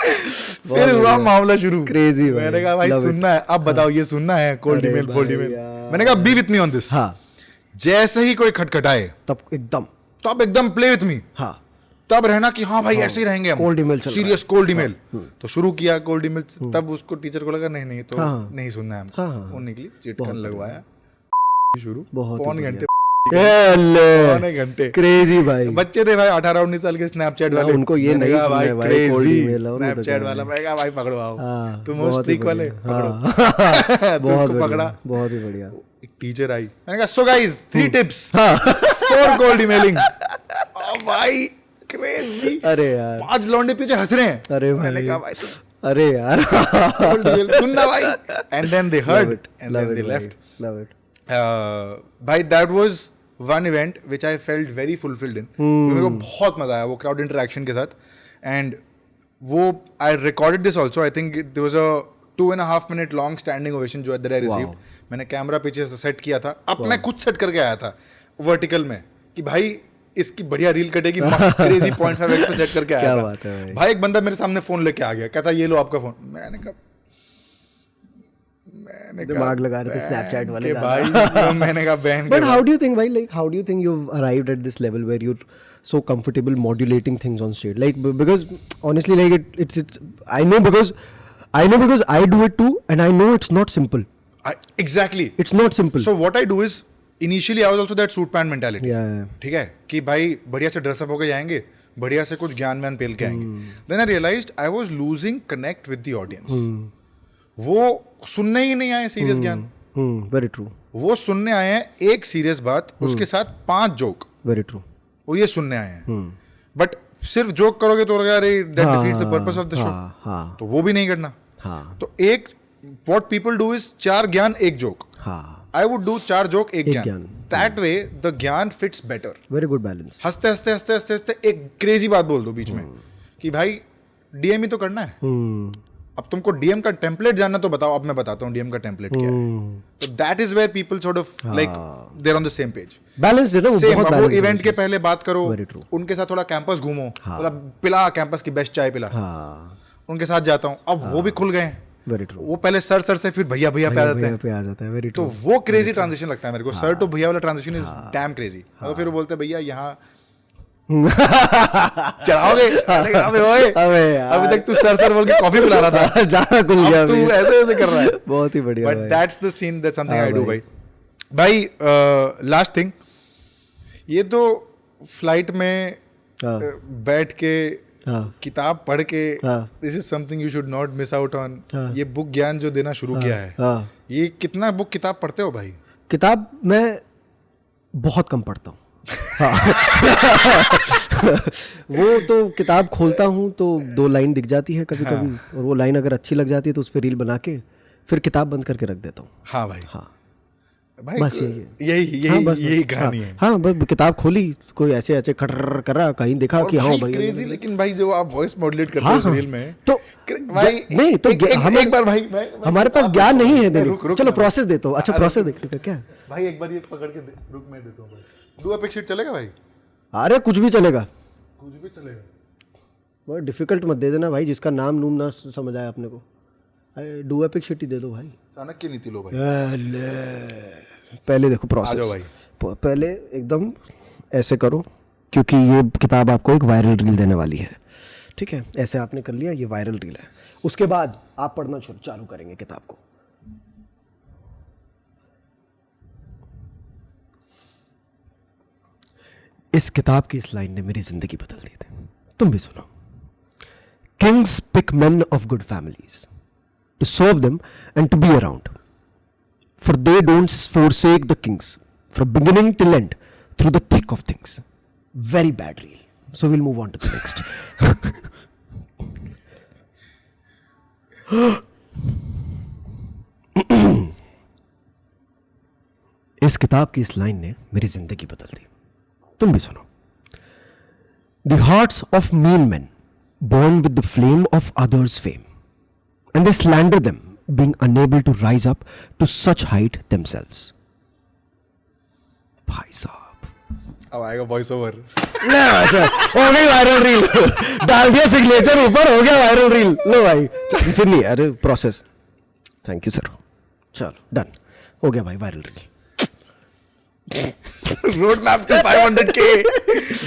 फिर हुआ मामला शुरू, क्रेजी। मैंने कहा भाई सुनना है, अब बताओ ये सुनना है, कोल्ड ईमेल फोल्ड ईमेल। मैंने कहा B with me on this. हाँ, जैसे ही कोई खटखटाए तब एकदम प्ले विथ मी, हाँ, तब रहना कि हाँ भाई ऐसे ही रहेंगे हम, कोल्ड ईमेल चल रहा है। Serious cold email. तो शुरू किया कोल्ड ईमेल, तब उसको टीचर को लगा नहीं तो नहीं सुनना है हमको। वो निकली, चिटकन लगवाया, शुरू पौन घंटे पौने घंटे। क्रेजी भाई, बच्चे थे भाई 18-19 साल के, स्नैपचैट वाले, उनको ये नहीं भाई सुनना है भाई, कोल्ड क्रेजी ईमेल है, स्नैपचैट वाला। मैं कहा भाई पकड़ो आओ, तुम हो बहुत ही स्ट्रीक वाले, बढ़िया। पकड़ो। तो बहुत उसको पकड़ा, बहुत ही बढ़िया। एक टीचर आई, मैंने कहा so guys 3 tips for cold emailing. भाई क्रेजी। अरे यार 5 लौंडे पीछे हंस रहे हैं। अरे भाई, मैंने कहा भाई अरे यार कोल्ड ईमेल सुनना भाई। And then they heard and then they left. Love it. भाई that was one event which I felt very fulfilled in. मेरे को बहुत मजा आया वो क्राउड इंटरेक्शन के साथ। एंड वो I recorded this also, I think there was a 2.5 minute long standing ovation जो दैट आई रिसीव्ड। मैंने कैमरा पीछे से सेट किया था, अब मैं खुद सेट करके आया था वर्टिकल में कि भाई इसकी बढ़िया रील कटेगी, मस्त क्रेजी 0.5x पे सेट करके आया क्या था। बात है भाई। भाई एक बंदा मेरे सामने फोन लेके आ गया, कहता ये लो आपका फोन। मैंने कहा दिमाग लगा रहे थे स्नैपचैट वाले कि भाई मैंने कहा बहन। But how do you think, like, how do you think you've arrived at this level where you're so comfortable modulating things on stage? Like, because honestly, like, it's I know because I do it too, and I know it's not simple. Exactly. It's not simple. So what I do is, initially I was also that suit pant mentality. Yeah. ठीक है कि भाई बढ़िया से dress up होके जाएंगे, बढ़िया से कुछ ज्ञान व्यान पेल के आएंगे। Then I realized I was losing connect with the audience. वो सुनने ही नहीं आए सीरियस ज्ञान। Very true. वो सुनने आए हैं एक सीरियस बात, उसके साथ 5 जोक। Very true. वो ये सुनने आए हैं। बट सिर्फ जोक करोगे तो अरे that defeats the purpose of the show। हाँ, तो वो भी नहीं करना। हाँ, तो एक what people do is 4 ज्ञान 1 जोक। हाँ। I would do 4 जोक 1 ज्ञान। ज्ञान। That way the ज्ञान fits better। Very good balance. हंसते हंसते हंसते हंसते हंसते एक क्रेजी बात बोल दो बीच में कि भाई डीएम ही तो करना है। अब तुमको डीएम का टेम्पलेट जानना तो बताओ, अब मैं बताता हूँ डीएम का टेम्पलेट क्या है। तो that is where people sort of like they are on the same page. Balance है ना, वो बहुत वो बैलेंस। इवेंट के पहले बात करो, Very true. उनके साथ थोड़ा कैंपस घूमो, मतलब पिला कैंपस की बेस्ट चाय पिला, हाँ, उनके साथ जाता हूँ। अब वो भी खुल गए हैं। very true. वो पहले सर से फिर भैया पे आ जाते हैं। पे आ जाता है। Very तो true. वो क्रेजी ट्रांजिशन लगता है मेरे को। सर टू भैया वाला ट्रांजिशन इज डैम क्रेजी। तो फिर वो बोलते हैं भैया यहाँ चढ़ाओगे। अबे यार, अभी तक तू सर बोल के कॉफी पिला रहा था, ज्यादा खुल गया अब तू अभी। ऐसे कर रहा है। बहुत ही बढ़िया बट भाई। That's the scene, that's something हाँ आई डू भाई। भाई। लास्ट थिंग, ये तो फ्लाइट में हाँ, बैठ के हाँ, किताब पढ़ के, हाँ। This is something you should not miss out on. हाँ। ये बुक ज्ञान जो देना शुरू किया है, हाँ। ये कितना बुक किताब पढ़ते हो भाई? किताब मैं बहुत कम पढ़ता हूँ। हाँ। वो तो किताब खोलता हूँ तो 2 लाइन दिख जाती है कभी कभी, और वो लाइन अगर अच्छी लग जाती है तो उस पर रील बना के फिर किताब बंद करके रख देता हूँ। हाँ भाई, हाँ, भाई बस यही कहानी है। हाँ, बस किताब खोली, कोई ऐसे ऐसे खटर कर रहा, कहीं देखा कि हाँ बढ़िया। क्रेजी। लेकिन भाई जो आप वॉइस मॉड्यूलेट करते हाँ, हो हाँ, रील में, तो भाई नहीं तो एक बार भाई हमारे पास ज्ञान नहीं है देने। रुक चलो प्रोसेस देता हूँ। अच्छा, प्रोसेस देखने का क्या? भाई एक बार ये पकड़ के रुक, मैं देता हूँ भाई। डू अ पिक शीट चलेगा भाई? अरे कुछ भी चलेगा, कुछ भी चलेगा। बहुत डिफिकल्ट मत दे देना भाई, जिसका नाम नूम ना समझ आए अपने को। डू एपिक शिट ही दे दो भाई। चाणक्य नीति लो भाई। पहले देखो प्रोसेस। आ जाओ भाई। पहले एकदम ऐसे करो, क्योंकि ये किताब आपको एक वायरल रील देने वाली है। ठीक है, ऐसे आपने कर लिया, ये वायरल रील है। उसके बाद आप पढ़ना चालू करेंगे किताब को। इस किताब की इस लाइन ने मेरी जिंदगी बदल दी थी, तुम भी सुनो। Kings pick men of good families to serve them and to be around, for they don't forsake the kings from beginning till end through the thick of things. Very bad reel. So we'll move on to the next. इस किताब की इस line ने मेरी जिंदगी बदल दी, तुम भी सुनो। The hearts of mean men born with the flame of others' fame, and they slander them, being unable to rise up to such height themselves. भाई साहब, अब आएगा वॉइस ओवर। अच्छा हो गई वायरल रील, डाल दिया सिग्नेचर ऊपर, हो गया वायरल रील। लो भाई फिर नहीं, अरे प्रोसेस, थैंक यू सर, चलो डन, हो गया भाई viral reel. Road map to 500K,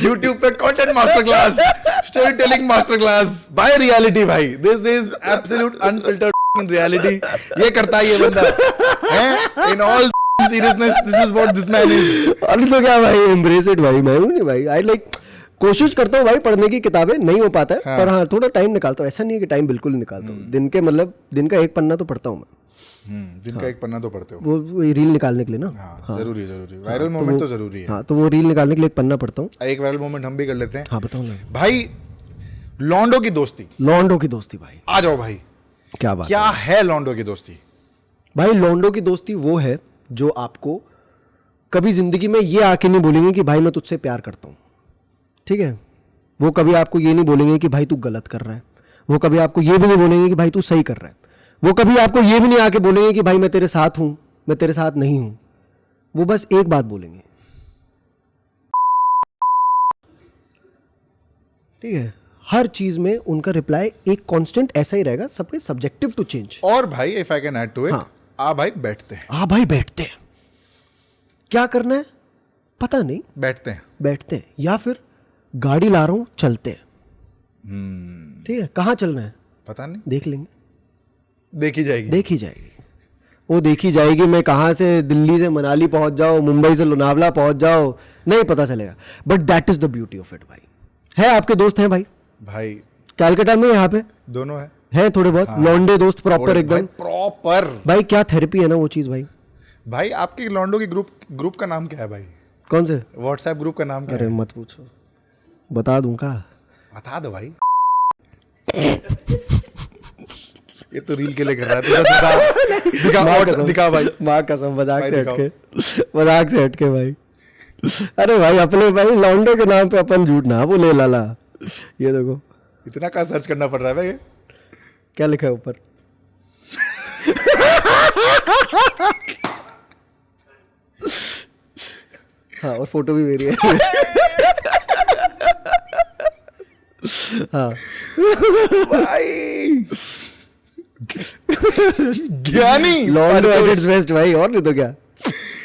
YouTube पे content master class, story telling master class by reality भाई। This is absolute unfiltered reality. ये करता है ये बंदा है in all seriousness, this is what this man is. अरे तो क्या भाई, एम्ब्रेस इट भाई, मैं हूं नहीं भाई, आई लाइक कोशिश करता हूँ भाई पढ़ने की किताबें, नहीं हो पाता है हाँ। पर हाँ थोड़ा टाइम निकालता हूँ, ऐसा नहीं है कि टाइम बिल्कुल नहीं निकालता हूँ, दिन के मतलब दिन का एक पन्ना तो पढ़ता हूँ मैं। दिन का एक पन्ना तो पढ़ते हो, वो रील निकालने के लिए ना। हाँ, जरूरी वायरल मोमेंट तो जरूरी है। हाँ तो वो रील निकालने के लिए एक पन्ना पढ़ता हूँ। एक वायरल मोमेंट हम भी कर लेते हैं। हाँ बताओ ना भाई, लॉन्डो की दोस्ती। लॉन्डो की दोस्ती भाई, आ जाओ भाई, क्या बात क्या है लॉन्डो की दोस्ती? भाई लॉन्डो की दोस्ती वो है जो आपको कभी जिंदगी में ये आके नहीं बोलेंगे कि भाई मैं तुझसे प्यार करता हूँ, ठीक है। वो कभी आपको ये नहीं बोलेंगे कि भाई तू गलत कर रहा है, वो कभी आपको ये भी नहीं बोलेंगे कि भाई तू सही कर रहा है, वो कभी आपको ये भी नहीं आके बोलेंगे कि भाई मैं तेरे साथ हूं, मैं तेरे साथ नहीं हूं। वो बस एक बात बोलेंगे, ठीक है। हर चीज में उनका रिप्लाई एक कांस्टेंट ऐसा ही रहेगा, सबके सब्जेक्टिव टू चेंज। और भाई if I can add to it, uh भाई बैठते हैं, आ भाई बैठते हैं, क्या करना है पता नहीं, बैठते हैं या फिर गाड़ी ला रहा हूं चलते हैं, ठीक है। कहाँ चलना है पता नहीं, देख लेंगे, देखी जाएगी वो देखी जाएगी। मैं कहाँ से दिल्ली से मनाली पहुंच जाओ, मुंबई से लोनावला पहुंच जाओ, नहीं पता चलेगा। But that is the beauty of it भाई। है आपके दोस्त हैं भाई कैलकाटा में, यहाँ पे दोनों है थोड़े बहुत लॉन्डे दोस्त, प्रॉपर एकदम प्रॉपर भाई। क्या थेरेपी है ना वो चीज भाई। आपके लॉन्डो के ग्रुप का नाम क्या है भाई? कौन से व्हाट्सएप ग्रुप का नाम क्या है? अरे मत पूछो, बता दूंगा, बता दो भाई। ये तो रील के लिए कर रहा है, दिखा भाई, माँ कसम, मजाक से हटके भाई। अरे भाई अपने भाई लॉन्डो के नाम पे अपन झूठ ना बोले लाला। ये देखो इतना क्या सर्च करना पड़ रहा है भाई? क्या लिखा है ऊपर? हाँ और फोटो भी मेरी है। हाँ भाई ज्ञानी लॉन्डो एट इट्स बेस्ट भाई, और नहीं तो क्या।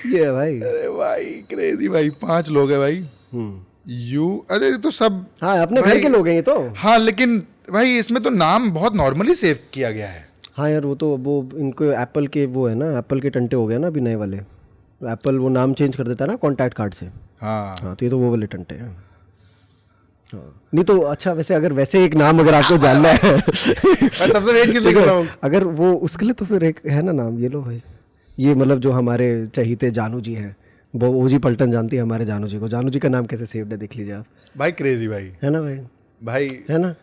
ये है भाई। अरे भाई क्रेजी भाई, 5 लोग है भाई। अरे ये तो सब हाँ अपने घर के लोग हैं ये तो। हाँ लेकिन भाई इसमें तो नाम बहुत नॉर्मली सेव किया गया है। हाँ यार वो तो वो इनको एप्पल के वो है ना, एप्पल के टंटे हो गए ना अभी नए वाले। एप्पल वो नाम चेंज कर देता है ना कॉन्टैक्ट कार्ड से। हाँ तो ये तो वो वाले टंटे हैं। हाँ नहीं तो अच्छा, वैसे अगर वैसे एक नाम अगर आपको जानना है तब से वेट कर रहा हूँ, अगर वो उसके लिए तो फिर एक है ना नाम, ये लो भाई। ये मतलब जो हमारे चहीते जानू जी हैं, वो ओजी पलटन जानती है हमारे जानू जी को। जानू जी का नाम कैसे सेव्ड है देख लीजिए आप भाई। क्रेजी भाई है ना भाई है ना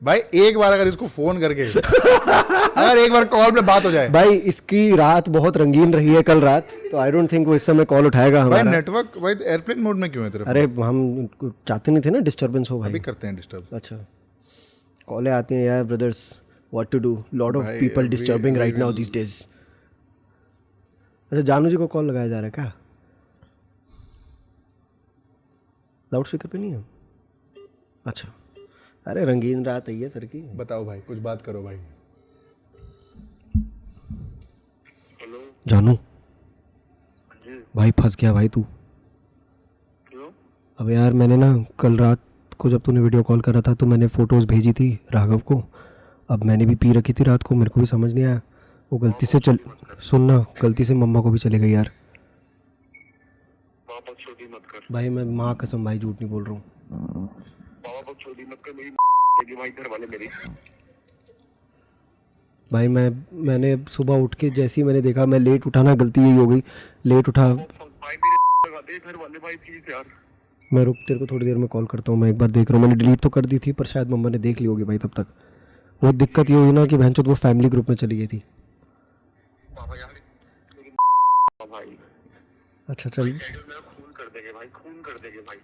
भाई। एक बार अगर इसको फोन करके अगर एक बार कॉल पे बात हो जाए भाई। इसकी रात बहुत रंगीन रही है कल रात, तो आई डोंट थिंक वो इस समय कॉल उठाएगा हमारा। भाई नेटवर्क भाई एयरप्लेन मोड में क्यों है तेरा? अरे हम चाहते नहीं थे ना डिस्टर्बेंस हो भाई। अभी करते हैं डिस्टर्ब। अच्छा कॉलें आती हैं यार brothers, what to do, lot of people disturbing right now this days. अच्छा जानू जी को कॉल लगाया जा रहा है क्या? लाउड स्पीकर पे नहीं है? अच्छा अरे रंगीन रात है ये सर की। बताओ भाई, कुछ बात करो भाई। हेलो जानू जी भाई फंस गया भाई तू। क्यों? अब यार मैंने ना कल रात को जब तूने वीडियो कॉल करा था तो मैंने फ़ोटोज़ भेजी थी राघव को। अब मैंने भी पी रखी थी रात को, मेरे को भी समझ नहीं आया। वो गलती से सुनना, गलती से मम्मा को भी चले गई यार। पापा छोटी मत कर भाई मैं माँ कसम भाई झूठ नहीं बोल रहा हूँ। पापा को छोटी मत कर, मेरी भाई घर वाले मेरी। भाई मैंने सुबह उठ के जैसे ही मैंने देखा, मैं लेट उठा ना, गलती यही हो गई, लेट उठा। भाई मेरे लगा दे घर वाले भाई प्लीज यार। मैं रुक, तेरे को थोड़ी देर में कॉल करता हूँ। मैं एक बार देख रहा हूँ, मैंने डिलीट तो कर दी थी पर शायद मम्मा ने देख ली होगी भाई तब तक। वो दिक्कत ये हुई ना कि बहनचोद वो फैमिली ग्रुप में चली गई थी। पापा यार मेरी भाई। अच्छा चल मेरा खून कर देंगे भाई, खून कर देंगे भाई।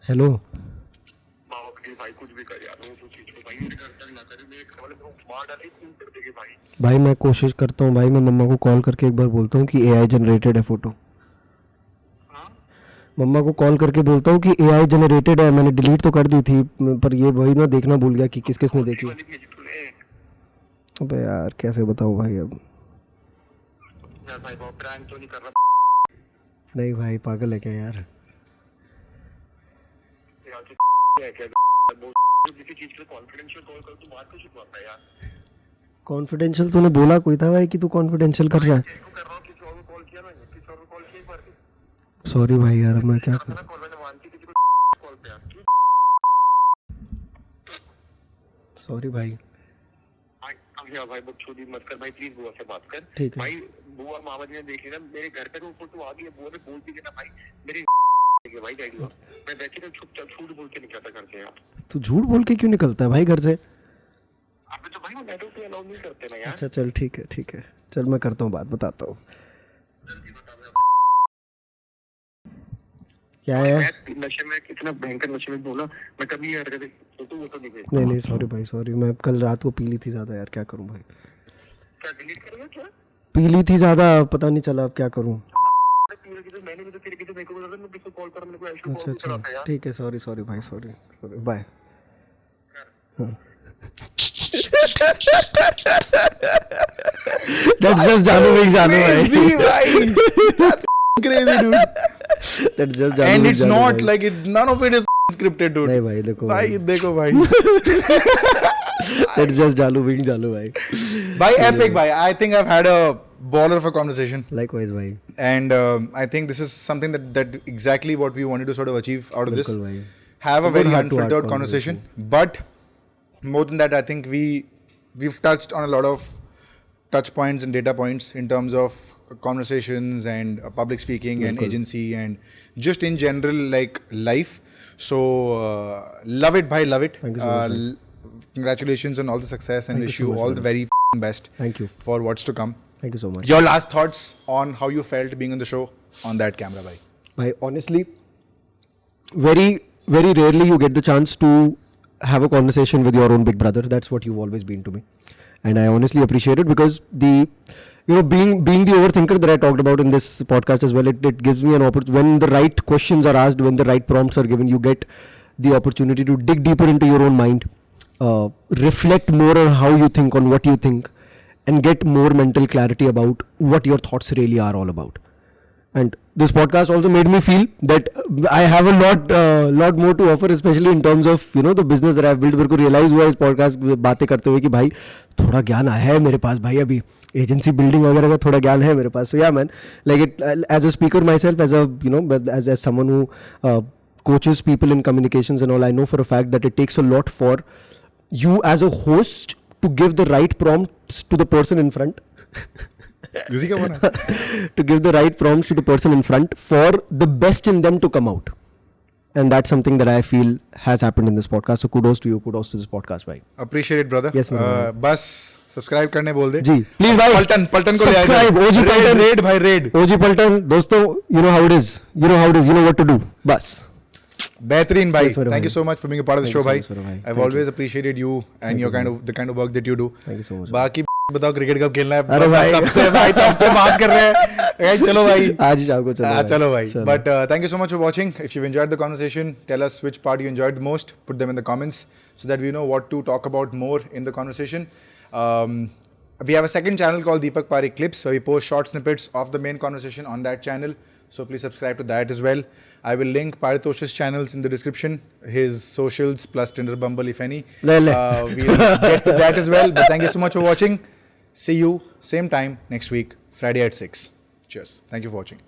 हेलो पापा प्लीज भाई कुछ भी कर यार, वो तो चीज को भाई मेरे घर तक ना करे, मेरे घर वाले को मार डाले, खून कर देंगे भाई। भाई मैं कोशिश करता हूँ भाई, मैं मम्मा को कॉल करके एक बार बोलता हूँ कि AI जनरेटेड है फ़ोटो। मम्मा को कॉल करके बोलता हूँ कि AI जनरेटेड है, मैंने डिलीट तो कर दी थी पर ये वही ना देखना भूल गया कि किस किसने देखी। वाली भेजी तूने अबे यार कैसे बताऊँ भाई अब। यार भाई वो प्रैंक तो नहीं कर रहा नहीं भाई पागल है क्या यार। यार तू है क्या वो किसी चीज के कॉन्फिडेंशियल कॉल कर तू बात क्यों छुपवाता है यार कॉन्फिडेंशियल तूने बोला कोई था भाई कि तू कॉन्फिडेंशियल कर रहा है। इसको कर रहा हूं किसी और को कॉल किया मैंने किसी और को कॉल किया एक बार भी सॉरी भाई यार अब मैं क्या करूँ। अपना कॉल मैंने मानती किसी को कॉल पे यार सॉरी भाई। अब यार भाई बकचोदी मत कर भाई प्लीज बुआ से बात कर ठीक है। भाई बुआ मामा जी ने देख लिया मेरे घर पे तो फोटो आ गई है बुआ ने बोल दी ना भाई मेरी भाई डैडी मैं वैसे तो झूठ बोल के निकलता घर से यार तू झूठ बोल के क्यों निकलता है भाई घर से। अब तो भाई वो नेटवर्क पे अलाउ नहीं करते ना यार अच्छा चल ठीक है चल मैं करता हूँ बात बताता हूँ जल्दी बता मैं क्या है। मैं नशे में कितना भयंकर नशे में बोला मैं कभी यार कभी फोटो वो तो नहीं भेजता नहीं सॉरी भाई सॉरी मैं कल रात को पी ली थी ज़्यादा यार क्या करूँ भाई। क्या डिलीट करोगे क्या पी ली थी ज़्यादा पता नहीं चला अब क्या करूँ। मैंने भी तो तेरे की तो मेरे को बोला था मैं किसी को कॉल कर मेरे को ऐसे अच्छा कॉल करा था अच्छा यार ठीक है सॉरी भाई sorry bye. That's just Janu being Janu भाई। That's crazy, dude. That's just Janu And being it's Janu not भाई। like it. None of it is scripted, dude. नहीं भाई देखो भाई देखो भाई. That's just Janu being Janu भाई। Bhai, epic, bhai. I think I've had a baller of a conversation. Likewise भाई। And I think this is something that exactly what we wanted to sort of achieve out of this. बिल्कुल भाई। Have a Good very heart-to-heart unfiltered conversation. But more than that, I think we've touched on a lot of touch points and data points in terms of conversations and public speaking and agency and just in general like life. So love it, bhai, love it. Thank you so much, Congratulations on all the success and Thank you wish so you much, all the very best Thank you for what's to come. Thank you so much। Your last thoughts on how you felt being on the show on that camera, bhai. भाई honestly very rarely you get the chance to have a conversation with your own big brother. That's what you've always been to me and I honestly appreciate it because being the overthinker that I talked about in this podcast as well, it gives me an opportunity when the right questions are asked, when the right prompts are given, you get the opportunity to dig deeper into your own mind, reflect more on how you think, on what you think, and get more mental clarity about what your thoughts really are all about. And this podcast also made me feel that I have a lot more to offer, especially in terms of the business that I've built. मेरे को realize हुआ इस podcast बातें करते हुए कि भाई थोड़ा ज्ञान है मेरे पास भाई अभी agency building वगैरह का थोड़ा ज्ञान है मेरे पास. So yeah man, like it as a speaker myself, as a as someone who coaches people in communications and all, I know for a fact that it takes a lot for you as a host to give the right prompts to the person in front. To give the right prompts to the person in front for the best in them to come out. And that's something that I feel has happened in this podcast. So kudos to you, kudos to this podcast, bhai. Appreciate it, brother. Yes, man. बस subscribe करने बोल दे जी please भाई पलटन को ले आए subscribe ओजी पलटन red भाई रेड ओजी पलटन दोस्तों you know how it is you know what to do बस बेहतरीन भाई Yes, मेरे thank भाई. you so much for being a part of the Thank show you so भाई much, मेरे भाई. I've Thank always appreciated you and Thank your you, the kind of work that you do Thank you so much. बाकी बताओ cricket कब खेलना है अरे भाई. सबसे भाई तब से बात कर रहे हैं चलो भाई आज ही शाम को चलो भाई but thank you so much for watching. If you've enjoyed the conversation, tell us which part you enjoyed the most. Put them in the comments so that we know what to talk about more in the conversation. We have a second channel called Deepak Parekh Clips where we post short snippets of the main conversation on that channel. So please subscribe to that as well. I will link Paritosh's channels in the description, his socials plus Tinder, Bumble if any. We'll get to that as well. But thank you so much for watching. See you same time next week, Friday at 6. Cheers. Thank you for watching.